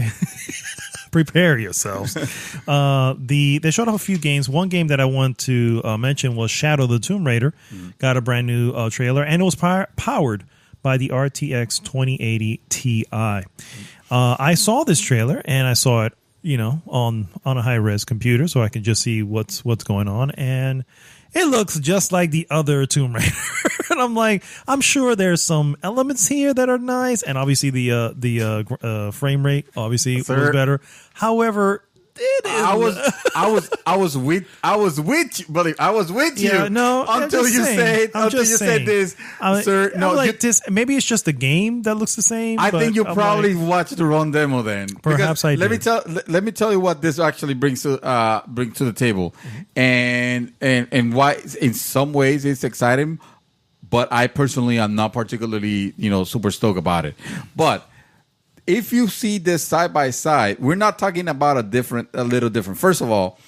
Prepare yourselves. They showed off a few games. One game that I want to mention was Shadow the Tomb Raider. Got a brand new trailer, and it was powered by the RTX 2080 Ti. I saw this trailer, and I saw it, on a high res computer, so I can just see what's going on, and it looks just like the other Tomb Raider. And I'm like, I'm sure there's some elements here that are nice, and obviously the frame rate obviously was better. However, it is. I was with you, buddy. I was with you. No, until you said this, sir. No, this. Maybe it's just the game that looks the same. I think you probably watched the wrong demo then. Perhaps I did. Let me tell you what this actually brings to the table, and why in some ways it's exciting, but I personally am not particularly super stoked about it. But if you see this side by side, we're not talking about a little different. First of all,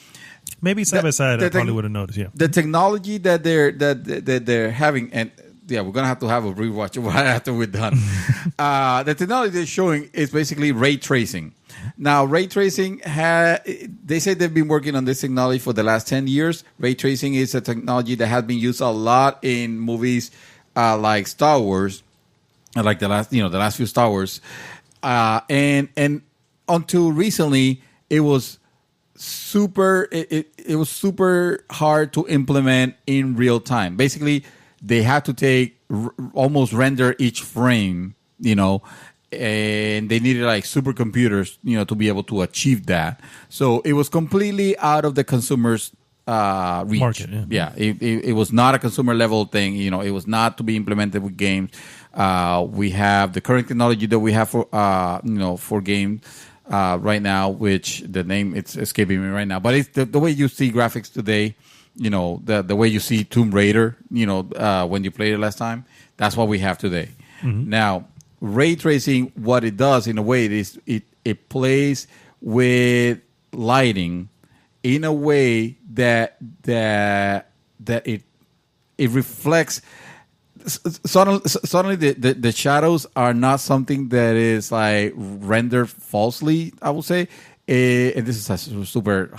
maybe side by side, I probably would have noticed. Yeah, the technology that they're having, and yeah, we're gonna have to have a rewatch right after we're done. The technology they're showing is basically ray tracing. Now, ray tracing they say they've been working on this technology for the last 10 years. Ray tracing is a technology that has been used a lot in movies like Star Wars, like the last few Star Wars. And until recently, it was super hard to implement in real time. Basically, they had to almost render each frame, and they needed like supercomputers, to be able to achieve that. So it was completely out of the consumer's reach. Market, yeah. It was not a consumer level thing. It was not to be implemented with games. We have the current technology that we have for games right now, which the name it's escaping me right now. But it's the way you see graphics today. The way you see Tomb Raider. When you played it last time, that's what we have today. Mm-hmm. Now, ray tracing, what it does in a way is it plays with lighting in a way that it reflects. Suddenly the shadows are not something that is like rendered falsely, I would say. And this is a super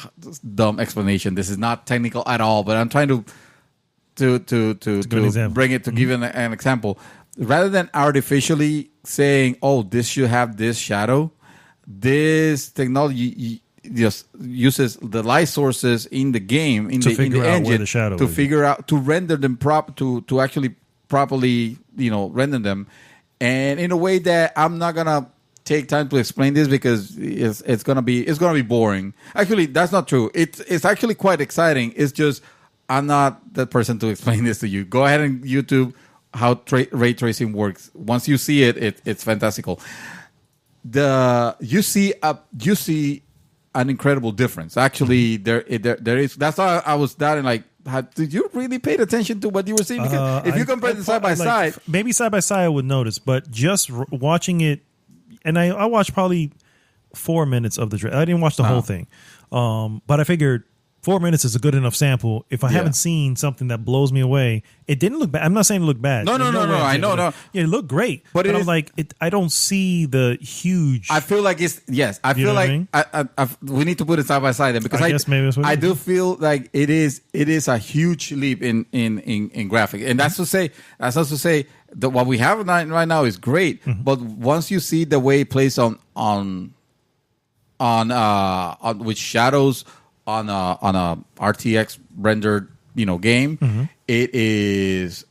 dumb explanation. This is not technical at all, but I'm trying to bring it to give an example. Rather than artificially saying, "Oh, this should have this shadow," this technology just uses the light sources in the game in the engine to render them to actually properly render them, and in a way that I'm not gonna take time to explain this because it's gonna be boring. Actually, that's not true. It's actually quite exciting. It's just I'm not the person to explain this to you. Go ahead and YouTube how ray tracing works. Once you see it's fantastical. You see an incredible difference. Actually, there is. That's why I was doubting. Like, did you really pay attention to what you were seeing? Because if you compare the side by side, maybe side by side I would notice, but just watching it, and I watched probably 4 minutes of the trailer. I didn't watch the whole thing, but I figured 4 minutes is a good enough sample. If I haven't seen something that blows me away, it didn't look bad. I'm not saying it looked bad. No. I know. No. Yeah, it looked great. But I'm like, I don't see the huge. I feel like it's I feel like we need to put it side by side then, because I guess maybe that's what I do feel like it is a huge leap in graphic, and that's to say that what we have right now is great, but once you see the way it plays on with shadows on a RTX rendered game, it is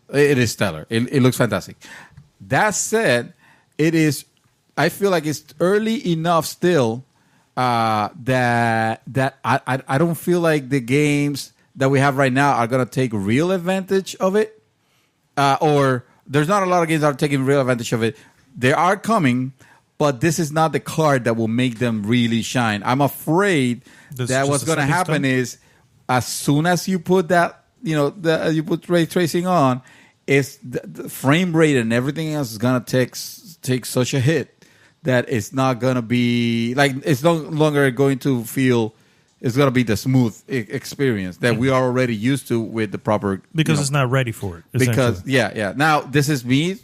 stellar. It looks fantastic. That said, I feel like it's early enough still that I don't feel like the games that we have right now are gonna take real advantage of it, or there's not a lot of games that are taking real advantage of it. They are coming, but this is not the card that will make them really shine. I'm afraid that what's going to happen is, as soon as you put that, you put ray tracing on, is the frame rate and everything else is going to take such a hit that it's not going to be like, it's no longer going to feel. It's going to be the smooth experience that we are already used to with the proper, because it's not ready for it. Because Now this is me,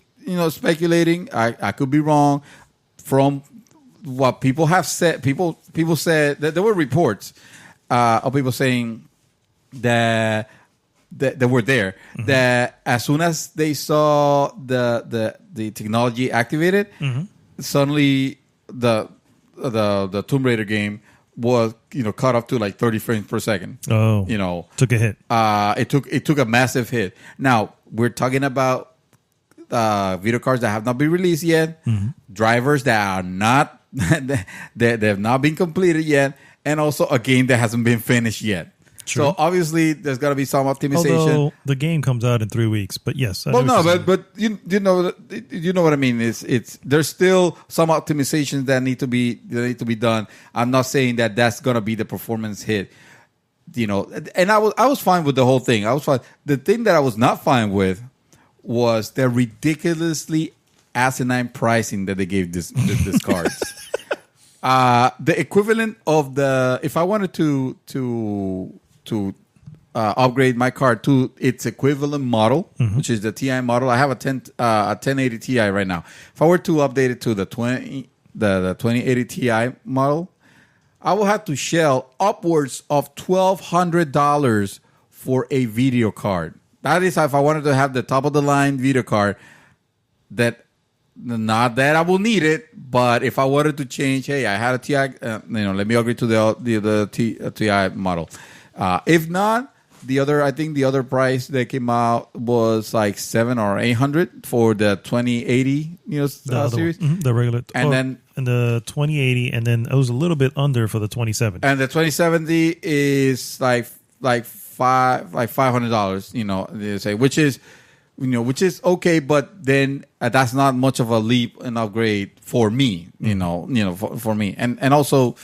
speculating. I could be wrong. From what people have said, people said that there were reports of people saying that were there, that as soon as they saw the technology activated, suddenly the Tomb Raider game was cut off to like 30 frames per second. Oh, took a hit. It took a massive hit. Now we're talking about video cards that have not been released yet, drivers that are not they have not been completed yet, and also a game that hasn't been finished yet. True. So obviously there's got to be some optimization. Although the game comes out in 3 weeks, but yes. But you know what I mean. It's there's still some optimizations that need to be done. I'm not saying that that's gonna be the performance hit. And I was fine with the whole thing. I was fine. The thing that I was not fine with was the ridiculously asinine pricing that they gave this cards. The equivalent of if I wanted to upgrade my card to its equivalent model, which is the TI model. I have a 1080 Ti right now. If I were to update it to the 2080 Ti model, I will have to shell upwards of $1,200 for a video card. That is if I wanted to have the top of the line video card. Not that I will need it, but if I wanted to change, hey, I had a TI, let me upgrade to the TI model. If not, I think the other price that came out was like $700 or $800 for the 2080, series, the regular, and the 2080, and then it was a little bit under for the 2070. And the 2070 is like $500, they say, which is okay, but then that's not much of a leap and upgrade for me, for me, and also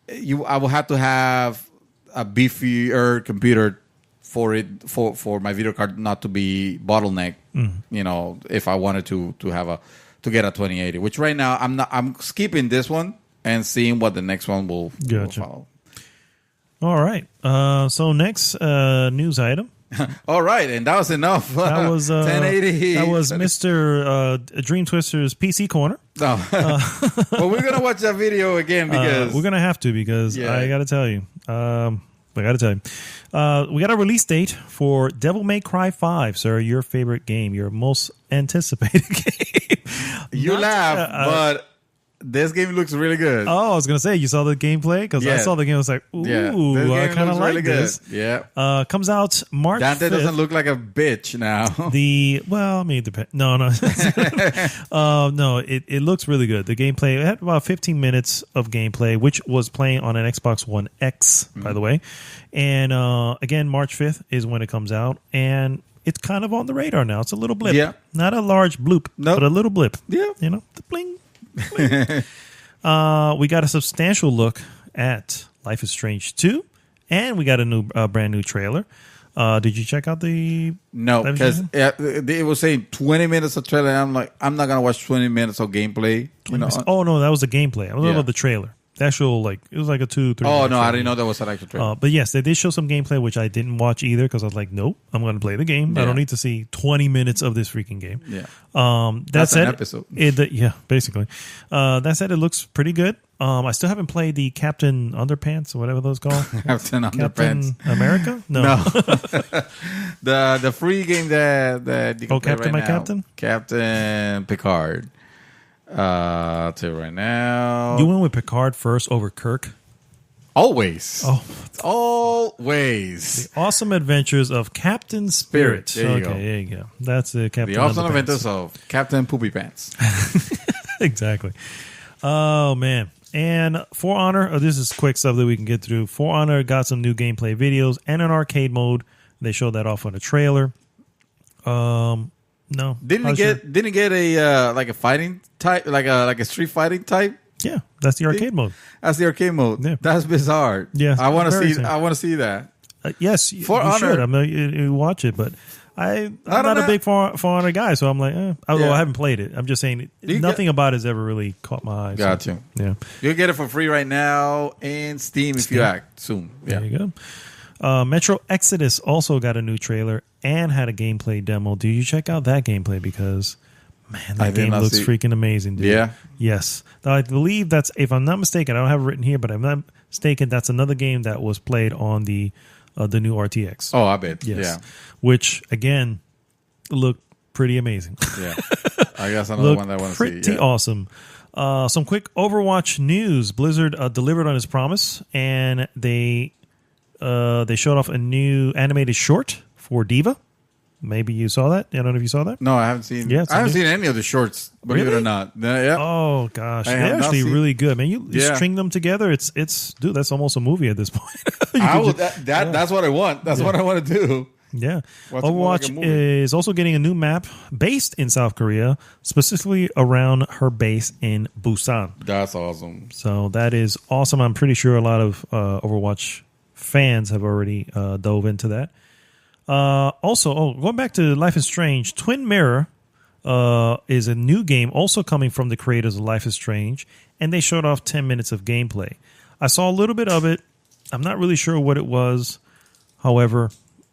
I will have to have a beefier computer for my video card not to be bottlenecked. If I wanted to get a 2080, which right now I'm skipping this one and seeing what the next one will follow. All right. So next news item. All right, and that was enough. That was 1080. That was Mr. Dreamtwister's PC Corner. No. Well, we're gonna watch that video again because we're gonna have to, because I gotta tell you. We got a release date for Devil May Cry 5, sir. Your favorite game, your most anticipated game. You laugh, but this game looks really good. Oh, I was gonna say, you saw the gameplay? Because I saw the game. I was like, ooh, I kind of like really this. Yeah. Comes out March 5th. Dante doesn't look like a bitch now. No. It looks really good. The gameplay, it had about 15 minutes of gameplay, which was playing on an Xbox One X, by the way. And again, March 5th is when it comes out, and it's kind of on the radar now. It's a little blip. Yeah. Not a large bloop, but a little blip. Yeah. The bling. We got a substantial look at Life is Strange 2, and we got a brand new trailer. Did you check out the? No, because it was saying 20 minutes of trailer. And I'm like, I'm not gonna watch 20 minutes of gameplay. Oh no, that was the gameplay. I was talking about the trailer. The actual, like, it was like a 2-3. Oh, no, I didn't know that was an actual trailer. But yes, they did show some gameplay, which I didn't watch either because I was like, nope, I'm going to play the game. I Yeah. don't need to see 20 minutes of this freaking game. Yeah. That That's said, an episode. Yeah, basically. That said, it looks pretty good. I still haven't played the Captain Underpants or whatever those called. Captain Captain Underpants. America? No. The free game that you can play Captain right My now. Captain? Captain Picard. I'll tell you right now. You went with Picard first over Kirk. Always. Oh, Always. Awesome Adventures of Captain Spirit. There you go. There you go. That's the Captain The awesome Underpants. adventures of Captain Poopy Pants. Exactly. Oh, man. And For Honor, this is quick stuff that we can get through. For Honor got some new gameplay videos and an arcade mode. They showed that off on a trailer. No. Didn't it get a like a fighting type, like a street fighting type? Yeah, that's the arcade mode. That's the arcade mode. Yeah. That's bizarre. Yeah, I want to very see. same. I want to see that. Yes, For you Honor- should. I'm you watch it, but I'm don't not a know. big For Honor guy, so I'm like, although Yeah. I haven't played it. I'm just saying You nothing about it has ever really caught my eye. so, Got you. Yeah. You'll get it for free right now in Steam if you act soon. Yeah. There you go. Metro Exodus also got a new trailer and had a gameplay demo. Do you check out that gameplay? Because, man, I that did game not looks see- freaking amazing, dude. Yeah? Yes. Now, I believe that's, if I'm not mistaken, I don't have it written here, but I'm not mistaken, that's another game that was played on the new RTX. Oh, I bet. Yes. Which, again, looked pretty amazing. Yeah. Yeah. I guess another Looked one that I want to see. pretty Yeah. awesome. Some quick Overwatch news. Blizzard delivered on its promise, and they showed off a new animated short for Diva. Maybe you saw that. I don't know if you saw that. No, I haven't seen. Yeah, it's I haven't new. seen any of the shorts. Believe it Really? or not. Yeah. Oh gosh, I they're have not actually seen- really good, man. You Yeah. string them together. It's dude. That's almost a movie at this point. You I could would, just- that's what I want. That's what I want to do. Yeah. Watch it more like a Overwatch movie. is also getting a new map based in South Korea, specifically around her base in Busan. That's awesome. So that is awesome. I'm pretty sure a lot of Overwatch fans have already dove into that. Also, going back to Life is Strange, Twin Mirror is a new game also coming from the creators of Life is Strange, and they showed off 10 minutes of gameplay. I saw a little bit of it. I'm not really sure what it was. However,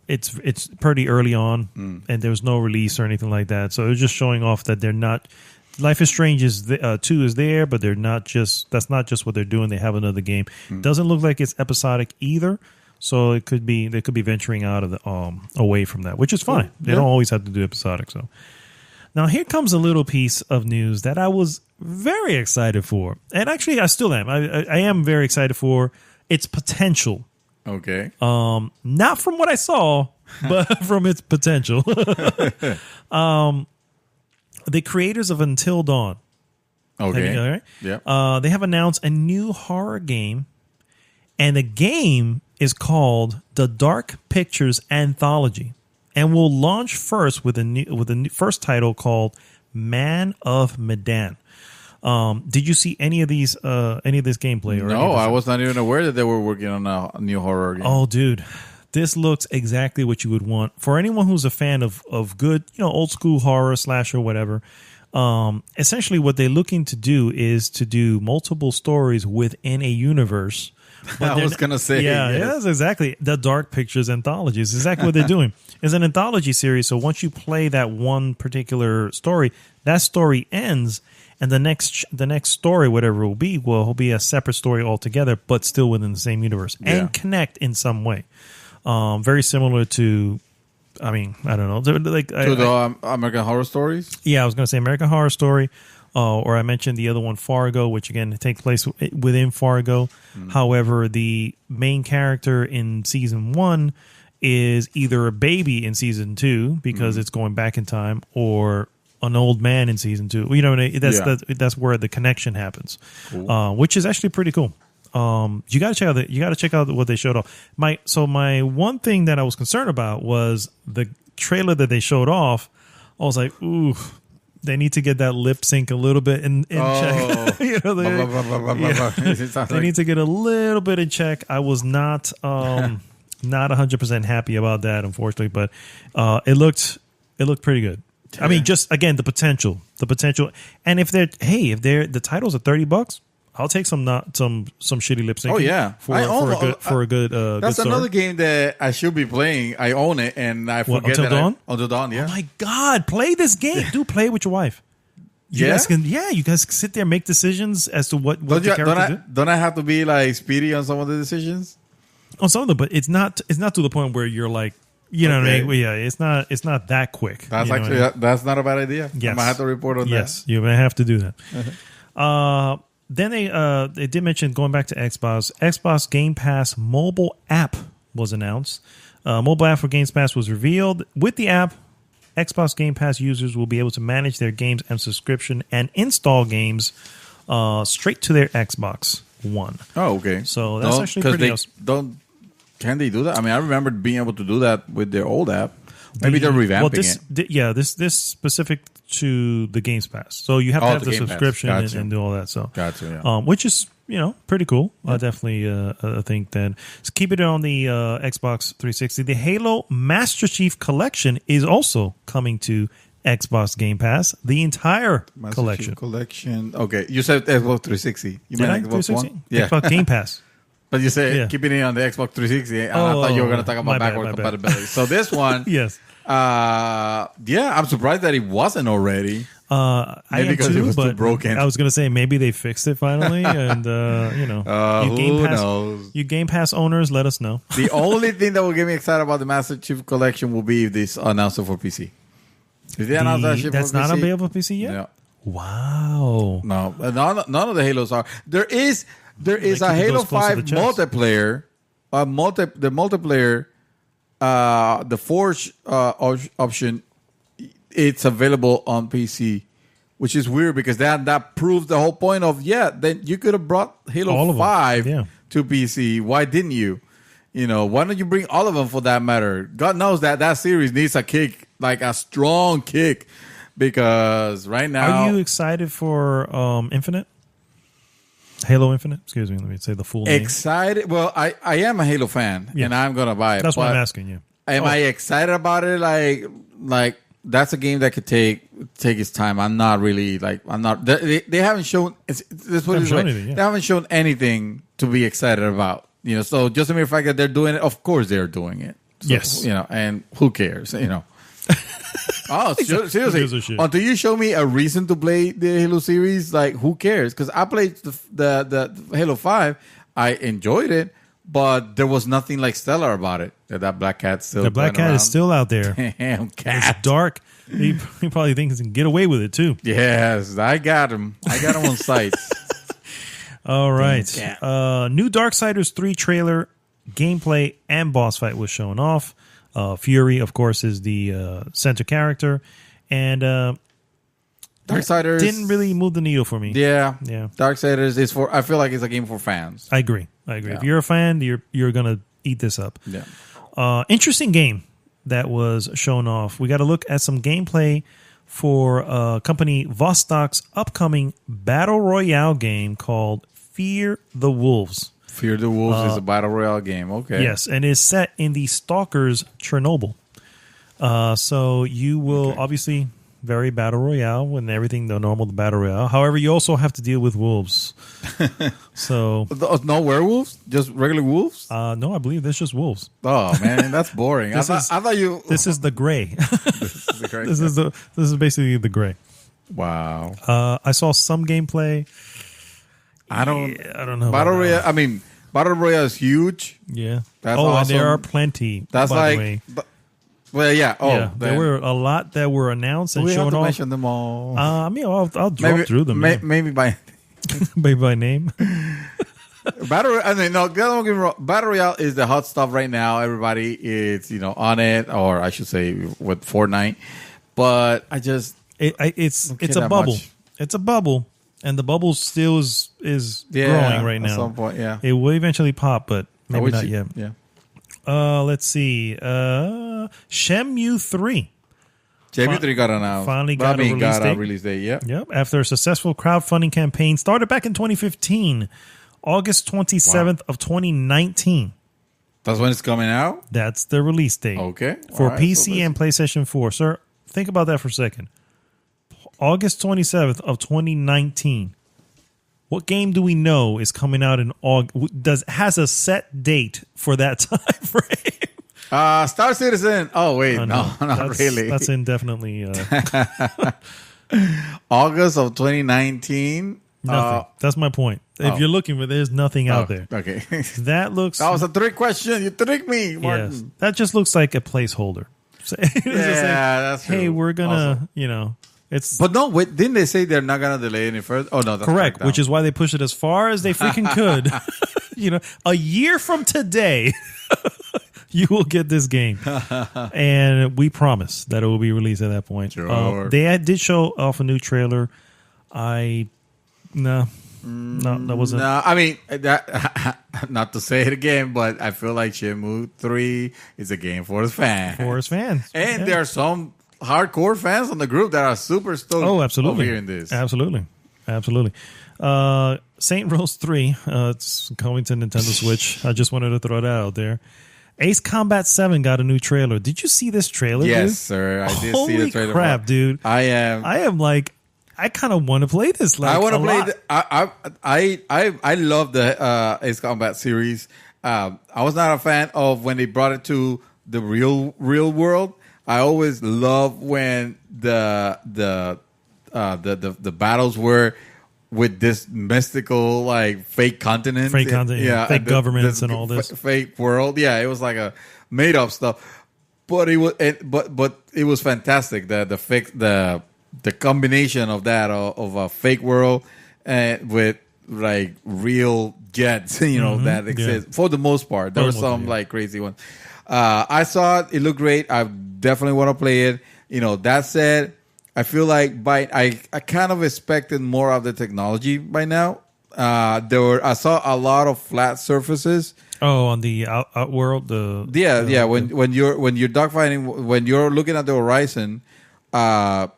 it's pretty early on, and there was no release or anything like that. So it was just showing off that they're not. Life is Strange 2 is there, but they're not just. That's not just what they're doing. They have another game. Doesn't look like it's episodic either. So it could be they could be venturing out of the away from that, which is fine. They Yeah. don't always have to do episodic. So now here comes a little piece of news that I was very excited for, and actually I still am. I am very excited for its potential. Okay. Not from what I saw, but from its potential. The creators of Until Dawn. Okay. All right. Yeah. They have announced a new horror game, and the game is called The Dark Pictures Anthology, and will launch first with a new first title called Man of Medan. Did you see any of this gameplay? Or any No, of this? I was not even aware that they were working on a new horror game. Oh, dude, this looks exactly what you would want for anyone who's a fan of good, old school horror, slasher, whatever. Essentially, what they're looking to do is to do multiple stories within a universe. But I they're was not- gonna say, yeah, yes. that's exactly the Dark Pictures Anthology. Is exactly what they're doing. It's an anthology series. So once you play that one particular story, that story ends. And the next story, whatever it will be a separate story altogether, but still within the same universe Yeah. and connect in some way. Very similar to, I don't know, like To the American Horror Stories? yeah, I was going to say American Horror Story, or I mentioned the other one, Fargo, which again takes place within Fargo. However, the main character in season 1 is either a baby in season 2 because it's going back in time, or an old man in season 2. That's where the connection happens, which is actually pretty cool. You got to check out what they showed off. My one thing that I was concerned about was the trailer that they showed off. I was like, ooh, they need to get that lip sync a little bit in check. They need to get a little bit in check. I was not 100% happy about that, unfortunately, but it looked pretty good. I mean, just again the potential, and if the titles are $30, I'll take some shitty lip syncing. Oh, yeah. for a good. That's good another start. game that I should be playing. I own it, and I What, forget Until Dawn? Until Dawn, yeah. Oh my God! Play this game, dude. Play it with your wife. You guys can, you guys sit there and make decisions as to what the characters do. Don't I have to be like speedy on some of the decisions? On some of them, but it's not to the point where you're like, you know what I mean? Well, yeah, it's not that quick. That's you know actually what I mean? that's not a bad idea. Yes. I might have to report on that. Yes, you may have to do that. Then they did mention, going back to Xbox Game Pass mobile app was announced. Mobile app for Game Pass was revealed. With the app, Xbox Game Pass users will be able to manage their games and subscription and install games straight to their Xbox One. Oh, okay. So that's actually pretty awesome. Can they do that? I mean, I remember being able to do that with their old app. Maybe they're revamping it. This specific to the Games Pass. So you have to have the subscription and do all that. So Gotcha, yeah. Which is pretty cool. I definitely think that. So keep it on the Xbox 360. The Halo Master Chief Collection is also coming to Xbox Game Pass. The entire collection. Okay, you said Xbox 360. You meant Xbox 360? One? Yeah. Xbox Game Pass. But you said keeping it on the Xbox 360, and I thought you were going to talk about backward compatibility. So this one, yes, I'm surprised that it wasn't already. I am because too, it was but too broken. I was going to say maybe they fixed it finally, and who knows? You Game Pass owners, let us know. The only thing that will get me excited about the Master Chief Collection will be if this announced it for PC. If they announce that shit that's for not PC, available for PC yet. Yeah. Wow. No, none of the Halos are. There is a Halo 5 multiplayer. The multiplayer, the Forge option, it's available on PC, which is weird because that proves the whole point of then you could have brought Halo 5 to PC. Why didn't you? Why don't you bring all of them for that matter? God knows that series needs a kick, like a strong kick, because right now. Are you excited for Infinite? Halo Infinite? Excuse me, let me say the full name. Excited? Well, I am a Halo fan, and I'm going to buy it. That's what I'm asking you. Am I excited about it? Like that's a game that could take its time. I'm not really I'm not. They haven't shown. They haven't shown anything to be excited about. So just the mere fact that they're doing it, of course they're doing it. So, yes. And who cares? Oh, seriously. Until you show me a reason to play the Halo series, who cares? Because I played the Halo 5. I enjoyed it, but there was nothing stellar about it. That black cat still. The black cat is still out there. Damn cat. It's dark. He probably thinks he can get away with it too. Yes, I got him. On sight. All right. New Darksiders 3 trailer, gameplay, and boss fight was shown off. Fury, of course, is the center character, and Darksiders didn't really move the needle for me. Yeah. Darksiders is for. I feel like it's a game for fans. I agree. Yeah. If you're a fan, you're gonna eat this up. Yeah. Interesting game that was shown off. We got to look at some gameplay for company Vostok's upcoming battle royale game called Fear the Wolves. Fear the Wolves is a battle royale game. Okay. Yes, and is set in the Stalkers Chernobyl. So you will obviously very battle royale and everything, the normal battle royale. However, you also have to deal with wolves. So no werewolves, just regular wolves. No, I believe there's just wolves. Oh man, that's boring. I thought you. This is the gray. This is basically the gray. Wow. I saw some gameplay. I don't know. Battle royale. I mean, battle royale is huge. Yeah. That's awesome. And there are plenty. That's by the way. Well, yeah. Oh, yeah. There were a lot that were announced and shown off. Mention them all. I'll drop through them. Maybe by maybe by name. Battle Royale is the hot stuff right now. Everybody is on it, or I should say with Fortnite. But I just it's a bubble. Much. It's a bubble, and the bubble still is growing right now. At some point, yeah, it will eventually pop, but maybe not yet. Yeah. Let's see. Shenmue 3. Shenmue 3 got announced. Finally got a release date. Yep. After a successful crowdfunding campaign started back in 2015, August 27th of 2019. That's when it's coming out? That's the release date. Okay. For PC and PlayStation 4. Sir, think about that for a second. August 27th of 2019. What game do we know is coming out in August? Has a set date for that time frame? Star Citizen. Oh wait, no, not that's, really. That's indefinitely August of 2019. nothing. That's my point. If you're looking for, there's nothing out there. Okay, That looks. that was a trick question. You tricked me, Martin. Yes, that just looks like a placeholder. It's just like, That's hey, true. we're gonna, Also. it's But no, wait, didn't they say they're not gonna delay any further? Oh no, that's correct, back which down. is why they pushed it as far as they freaking could. A year from today, you will get this game, and we promise that it will be released at that point. Sure. They did show off a new trailer. That wasn't. No, I mean that. Not to say it again, but I feel like Shenmue 3 is a game for the fans. For his fans, And Yeah. there are some hardcore fans on the group that are super stoked. Oh, absolutely. Over hearing this. Absolutely. Saint Rose 3, it's coming to Nintendo Switch. I just wanted to throw that out there. Ace Combat 7 got a new trailer. Did you see this trailer? Yes, dude? sir. I did see Holy the trailer. crap, dude. I am like, I kind of want to play this. Like, I want a to play. lot. I love the Ace Combat series. I was not a fan of when they brought it to the real world. I always love when the battles were with this mystical like fake continent, Fake continent, yeah, fake the- governments this and all this. fake world. Yeah, it was like a made up stuff, but it was but it was fantastic. The combination of that of a fake world and with like real jets, that exist for the most part. There were some like crazy ones. I saw it; it looked great. I definitely want to play it. That said, I feel like I kind of expected more of the technology by now. I saw a lot of flat surfaces. Oh, on the Outworld, When you're dogfighting, when you're looking at the horizon, and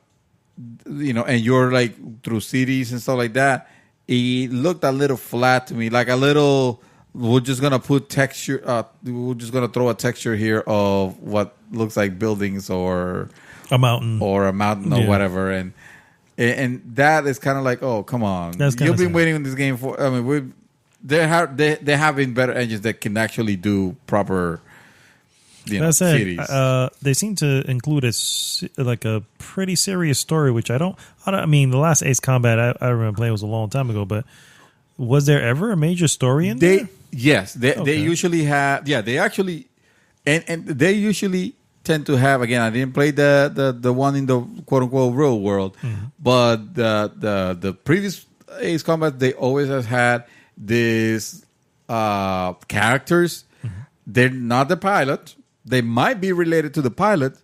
you're like through cities and stuff like that, it looked a little flat to me, like a little. We're just gonna put texture. We're just gonna throw a texture here of what looks like buildings or a mountain, or whatever, and that is kind of like, oh, come on, That's kinda you've been sad. waiting on this game for. I mean, they having better engines that can actually do proper. That said, cities. they seem to include a pretty serious story, which I mean, the last Ace Combat I remember playing was a long time ago, but was there ever a major story in there? Yes, they usually have. Yeah, they actually, and they usually tend to have. Again, I didn't play the one in the quote unquote real world, but the previous Ace Combat, they always have had these characters. They're not the pilot. They might be related to the pilot,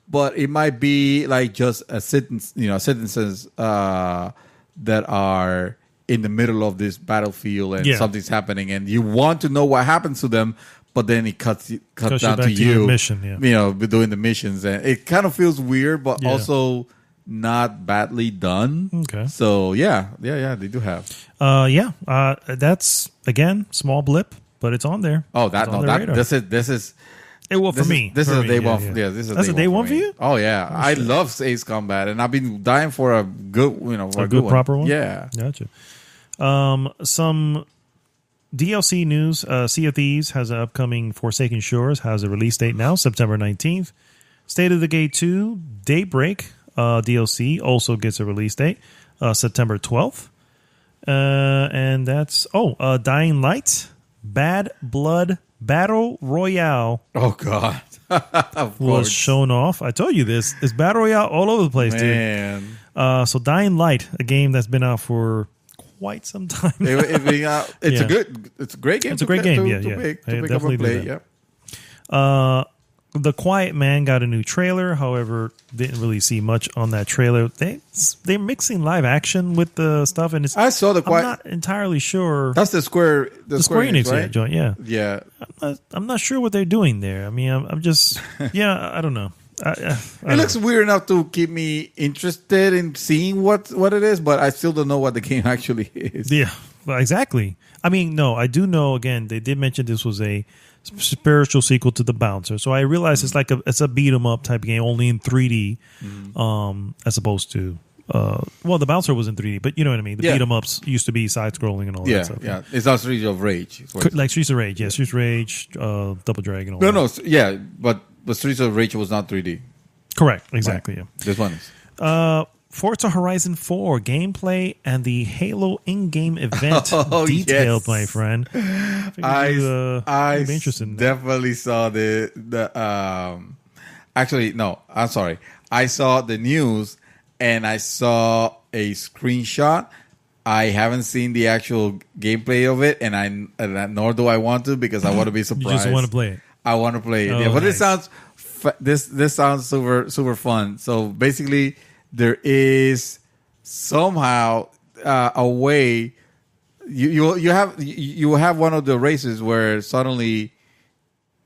but it might be like just sentences that are in the middle of this battlefield and something's happening, and you want to know what happens to them, but then it cuts down back to you. your mission, doing the missions, and it kind of feels weird, but also not badly done. Okay. So yeah, they do have. That's again small blip, but it's on there. Oh, It's on their radar. this is. For me. This For is a me, day one. yeah. Yeah, this is That's a day one me. for you? Oh yeah, I love Ace Combat, and I've been dying for a good, for A good proper one? Yeah. Gotcha. Some DLC news. Sea of Thieves has an upcoming Forsaken Shores, has a release date now, September 19th. State of the Gate 2, Daybreak DLC also gets a release date, September 12th. And that's, Dying Light, Bad Blood Battle Royale Oh God. Of was course. shown off. I told you this. It's Battle Royale all over the place, Man. dude. So Dying Light, a game that's been out for quite some time. It's a great game. It's a great game. To Yeah. pick up Definitely and play. do Yeah. The Quiet Man got a new trailer. However, didn't really see much on that trailer. They're mixing live action with the stuff, and I saw the Quiet. I'm not entirely sure. That's the Square. The Square Enix right? joint, yeah. Yeah. I'm not sure what they're doing there. I mean, I'm just, I don't know. It looks weird enough to keep me interested in seeing what it is, but I still don't know what the game actually is. Yeah, well, exactly. I mean, no, I do know. Again, they did mention this was a spiritual sequel to The Bouncer, so I realize it's a beat 'em up type game, only in 3D, as opposed to well, the bouncer was in 3D, but you know what I mean. The Yeah. beat 'em ups used to be side scrolling and all Yeah, that stuff. yeah. It's not Streets of Rage. It's what- Like Streets of Rage, yeah, Streets of Rage, Double Dragon. All No, that. no, yeah, but Streets of Rage was not 3D. Correct, exactly. Right. This one is. Yeah. Forza Horizon 4 gameplay and the Halo in-game event Oh, detailed, yes. my friend. I you'd be interested in that. definitely saw the actually no, I'm sorry. I saw the news and I saw a screenshot. I haven't seen the actual gameplay of it, and nor do I want to because I want to be You surprised. just want to play it. I want to play it. Oh, Yeah, but nice. this sounds super fun. So basically, there is somehow a way you have one of the races where suddenly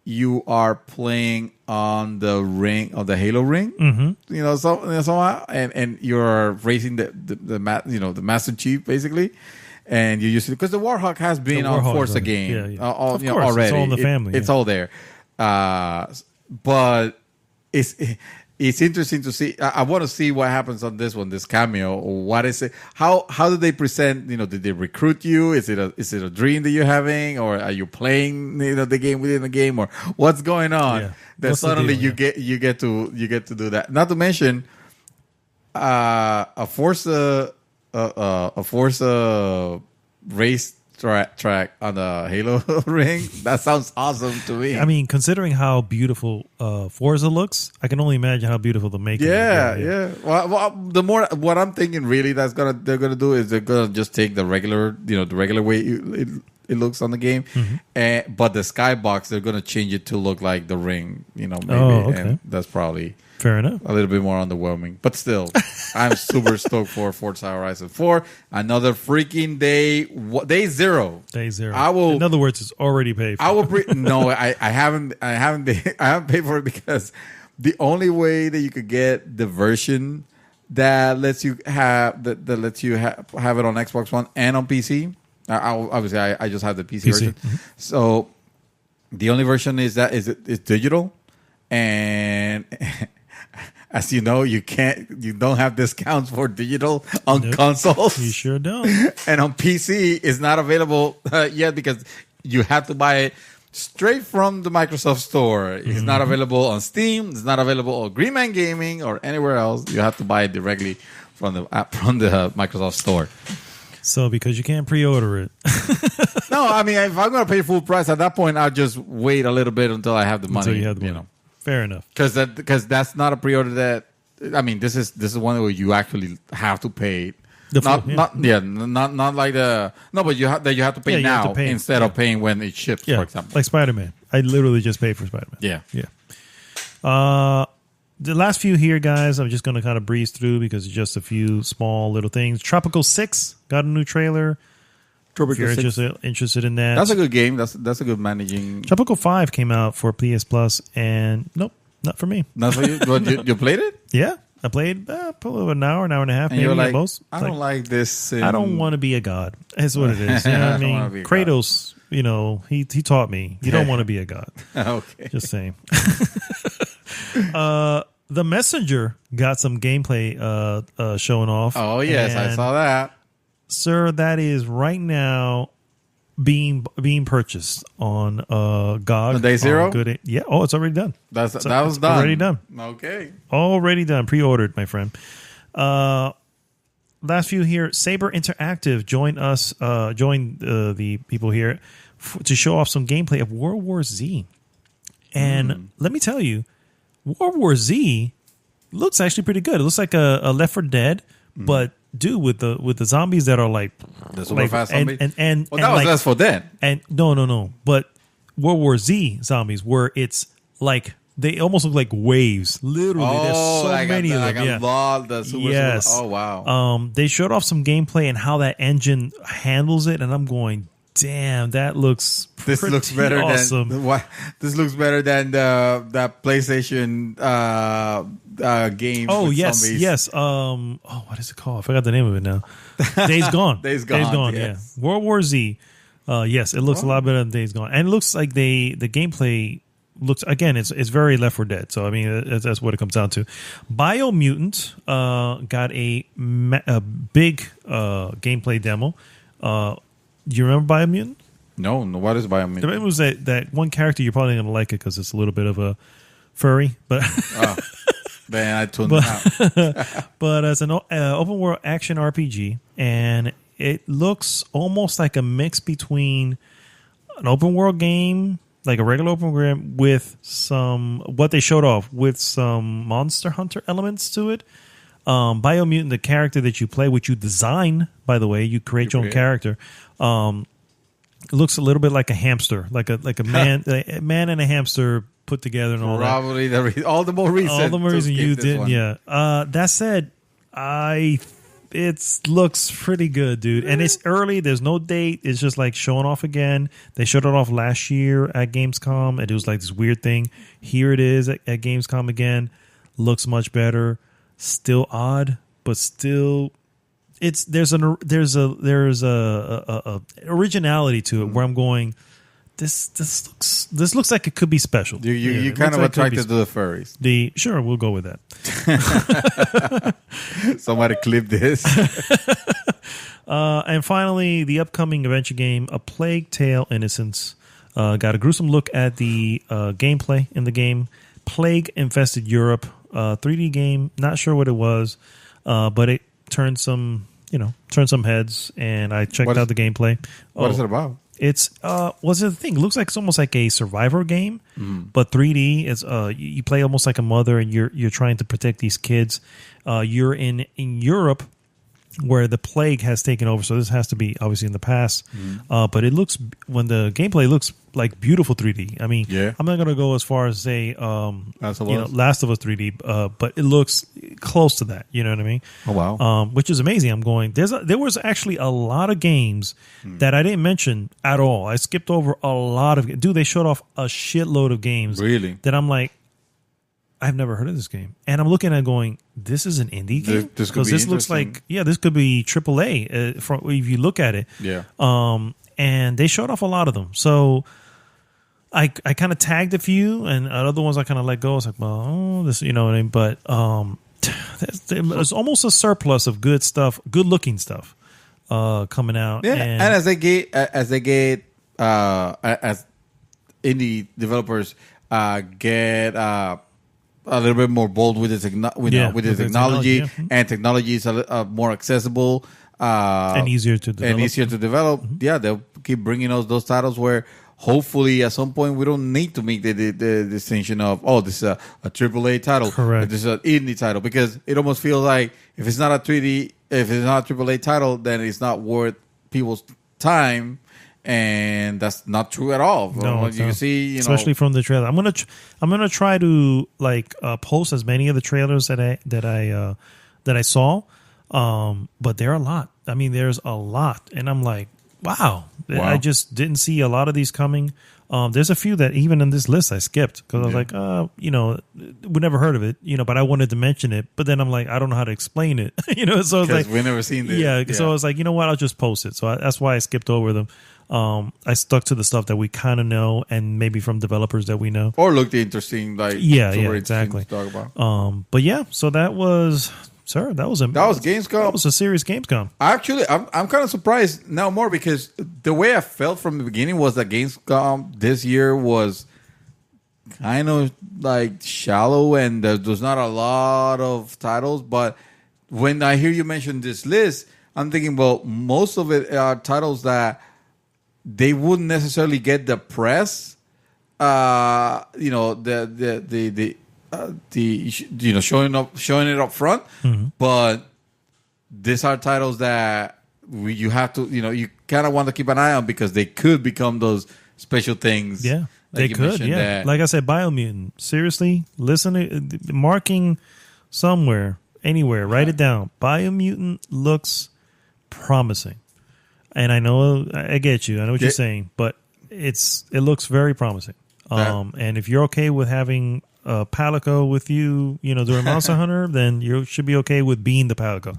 you are playing on the ring of the Halo ring, you know, somehow, and you're racing the Master Chief basically, and you used to because the Warhawk has been The on Warhawk Forza is on it. game, Yeah, yeah. all, Of you know, course, it's already. all in the family, It's yeah. all there, but it's interesting to see. I want to see what happens on this one, this cameo. What is it? How do they present? You know, did they recruit you? Is it a dream that you're having, or are you playing the game within the game, or what's going on? Yeah. That What's the suddenly deal? you get to do that. Not to mention a Forza race track on the Halo ring. That sounds awesome to me. I mean, considering how beautiful Forza looks, I can only imagine how beautiful the making. Yeah. Well, the more what I'm thinking, really, they're gonna do is they're gonna just take the regular way it looks on the game, but the skybox they're gonna change it to look like the ring. You know, maybe, Oh, okay. and that's probably Fair enough. a little bit more underwhelming. But still, I'm super stoked for Forza Horizon 4. Another freaking day zero. Day zero. I will. In other words, it's already paid for. I will. No, I haven't. I haven't paid for it because the only way that you could get the version that lets you have have it on Xbox One and on PC. Obviously, I just have the PC version. So the only version is digital, and as you know, you don't have discounts for digital on consoles. You sure don't. And on PC, it's not available yet because you have to buy it straight from the Microsoft Store. It's not available on Steam. It's not available on Green Man Gaming or anywhere else. You have to buy it directly from the Microsoft Store. So because you can't pre-order it, No, I mean, if I'm going to pay full price at that point, I'll just wait a little bit until I have the money. until you have the money. Fair enough. Because that's not a pre-order that. I mean, this is one where you actually have to pay. The full- yeah. Not like the but you have to pay Yeah, you have now to pay. instead of paying when it ships, Yeah, for example. like Spider-Man. I literally just paid for Spider-Man. Yeah. Yeah. The last few here, guys, I'm just going to kind of breeze through because it's just a few small little things. Tropical 6 got a new trailer. If you're interested in that. That's a good game. That's a good managing. Tropical 5 came out for PS Plus, and nope, not for me. Not for you. But you played it, Yeah, I played probably an hour and a half, and maybe you're like, at most. I don't like this. I don't want to be a god. That's what it is. You know what I I don't wanna be mean? a god. Kratos, you know, he taught me. You don't want to be a god. Okay. Just saying. The Messenger got some gameplay showing off. Oh yes, I And, saw that. sir. That is right now being purchased on GOG. On day zero? on yeah. Oh, it's already done. That was it's done. already done. Okay. Already done. Pre-ordered, my friend. Last few here. Saber Interactive joined the people here to show off some gameplay of World War Z. And let me tell you, World War Z looks actually pretty good. It looks like a Left 4 Dead, but dude, with the zombies that are like The super fast zombie. and Well, that was like, Left 4 Dead. and no. But World War Z zombies, where it's like they almost look like waves. Literally, there's so many of them. Yeah. The super, Yes. super. Oh wow. They showed off some gameplay and how that engine handles it, and I'm going, damn, that looks This pretty looks better awesome. than what? This looks better than that PlayStation game. Oh with yes, zombies. yes. What is it called? I forgot the name of it now. Days Gone. Days Gone, yes. Yeah. World War Z. Yes, it looks a lot better than Days Gone, and it looks like the gameplay looks again. It's very Left 4 Dead. So I mean, that's what it comes down to. Biomutant got a big gameplay demo. Do you remember Biomutant? No. What is Biomutant? It was that one character. You're probably gonna like it because it's a little bit of a furry, but Man, I tuned out. but as an open world action RPG, and it looks almost like a mix between an open world game, like a regular open world game, with what they showed off with some Monster Hunter elements to it. Biomutant, the character that you play, which you design, by the way, you create your own character. It looks a little bit like a hamster, like a man, a man and a hamster put together and all that. Probably all the more reason. All the more reason you did, one. yeah. That said, it looks pretty good, dude. And it's early. There's no date. It's just like showing off again. They showed it off last year at Gamescom, and it was like this weird thing. Here it is at Gamescom again. Looks much better. Still odd, but still, there's a originality to it where I'm going. This looks like it could be special. You kind of attracted to the furries. Sure, we'll go with that. Somebody clip this. And finally, the upcoming adventure game, A Plague Tale: Innocence, got a gruesome look at the gameplay in the game. Plague infested Europe, 3D game. Not sure what it was, but it turned some heads. And I checked out the gameplay. What is it about? It's what's the thing? It looks like it's almost like a survivor game, but 3D. It's you play almost like a mother, and you're trying to protect these kids. You're in Europe, where the plague has taken over. So this has to be obviously in the past. But it looks, when the gameplay looks like beautiful 3D. I mean, I'm not gonna go as far as say Last of Us 3D, but it looks close to that. You know what I mean? Oh wow! Which is amazing. I'm going. There was actually a lot of games that I didn't mention at all. I skipped over a lot of. Dude, they showed off a shitload of games. Really? That I'm like, I've never heard of this game, and I'm looking at going, this is an indie game because this looks like this could be AAA if you look at it. Yeah. And they showed off a lot of them, so I kind of tagged a few, and other ones I kind of let go. I was like, well, this, you know what I mean? But there's almost a surplus of good stuff, good looking stuff coming out. Yeah, and as they get as indie developers get a little bit more bold with the technology, and technology is more accessible and easier to develop. Yeah, they'll keep bringing us those titles where hopefully at some point we don't need to make the distinction of, this is a AAA title, correct, this is an indie title, because it almost feels like if it's not a 3D, if it's not a AAA title, then it's not worth people's time. And that's not true at all. No, you can see, especially from the trailer. I'm gonna try to post as many of the trailers that I saw, but there are a lot. I mean, there's a lot, and I'm like, wow. I just didn't see a lot of these coming. There's a few that even in this list I skipped because I was like, we never heard of it, but I wanted to mention it. But then I'm like, I don't know how to explain it, So it's like we never seen this. Yeah, so I was like, you know what? I'll just post it. So that's why I skipped over them. I stuck to the stuff that we kind of know, and maybe from developers that we know, or looked interesting. Exactly. To talk about. But yeah, so that was. Sir, that was Gamescom. That was a serious Gamescom. Actually, I'm kind of surprised now more because the way I felt from the beginning was that Gamescom this year was kind of like shallow, and there's not a lot of titles. But when I hear you mention this list, I'm thinking, well, most of it are titles that they wouldn't necessarily get the press. Showing it up front, but these are titles that you have to, you kind of want to keep an eye on because they could become those special things. Yeah, they could. Yeah, like I said, Biomutant. Seriously, listen, marking somewhere, anywhere, write it down. Biomutant looks promising, and I know I get you. I know what you're saying, but it looks very promising. And if you're okay with having Palico with you, during Monster Hunter, then you should be okay with being the Palico.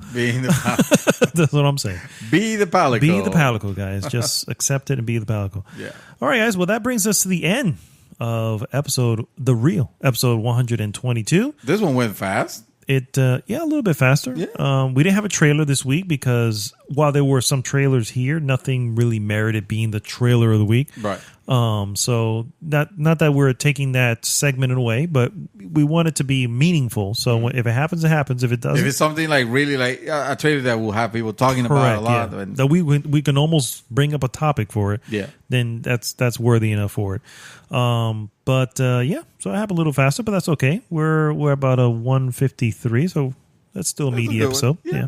That's what I'm saying. Be the Palico. Be the Palico, guys. Just accept it and be the Palico. Yeah. All right, guys. Well, that brings us to the end of the real episode 122. This one went fast. It a little bit faster. Yeah. We didn't have a trailer this week because while there were some trailers here, nothing really merited being the trailer of the week. Right. So not that we're taking that segment away, but we want it to be meaningful. So if it happens, it happens. If it doesn't, If it's something like really like a trailer that will have people talking about a lot, yeah. and That we can almost bring up a topic for it. Yeah. Then that's worthy enough for it. So I have a little faster, but that's okay. We're about a 153, so that's still a meaty good one. episode. Yeah. Yeah.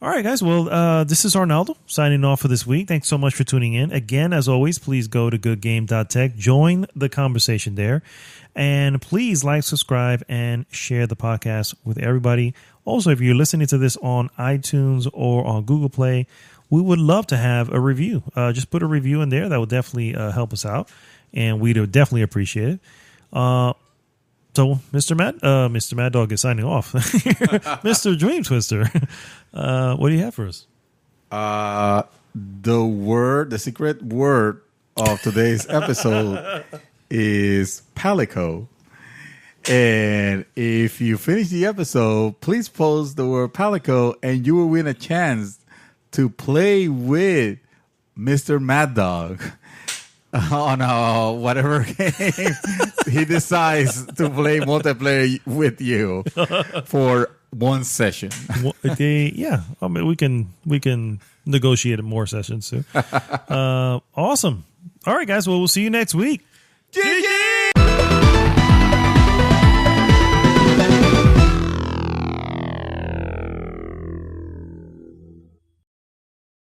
All right, guys. Well, this is Arnaldo signing off for this week. Thanks so much for tuning in. Again, as always, please go to goodgame.tech, join the conversation there, and please like, subscribe, and share the podcast with everybody. Also, if you're listening to this on iTunes or on Google Play, we would love to have a review. Just put a review in there. That would definitely help us out, and we'd definitely appreciate it. So, Mr. Maddog is signing off. Mr. Dreamtwister, what do you have for us? the secret word of today's episode is palico. And if you finish the episode, please post the word palico, and you will win a chance to play with Mr. Maddog on whatever game he decides to play multiplayer with you for one session. I mean, we can negotiate more sessions too. Awesome. All right, guys. Well, we'll see you next week. Yeah!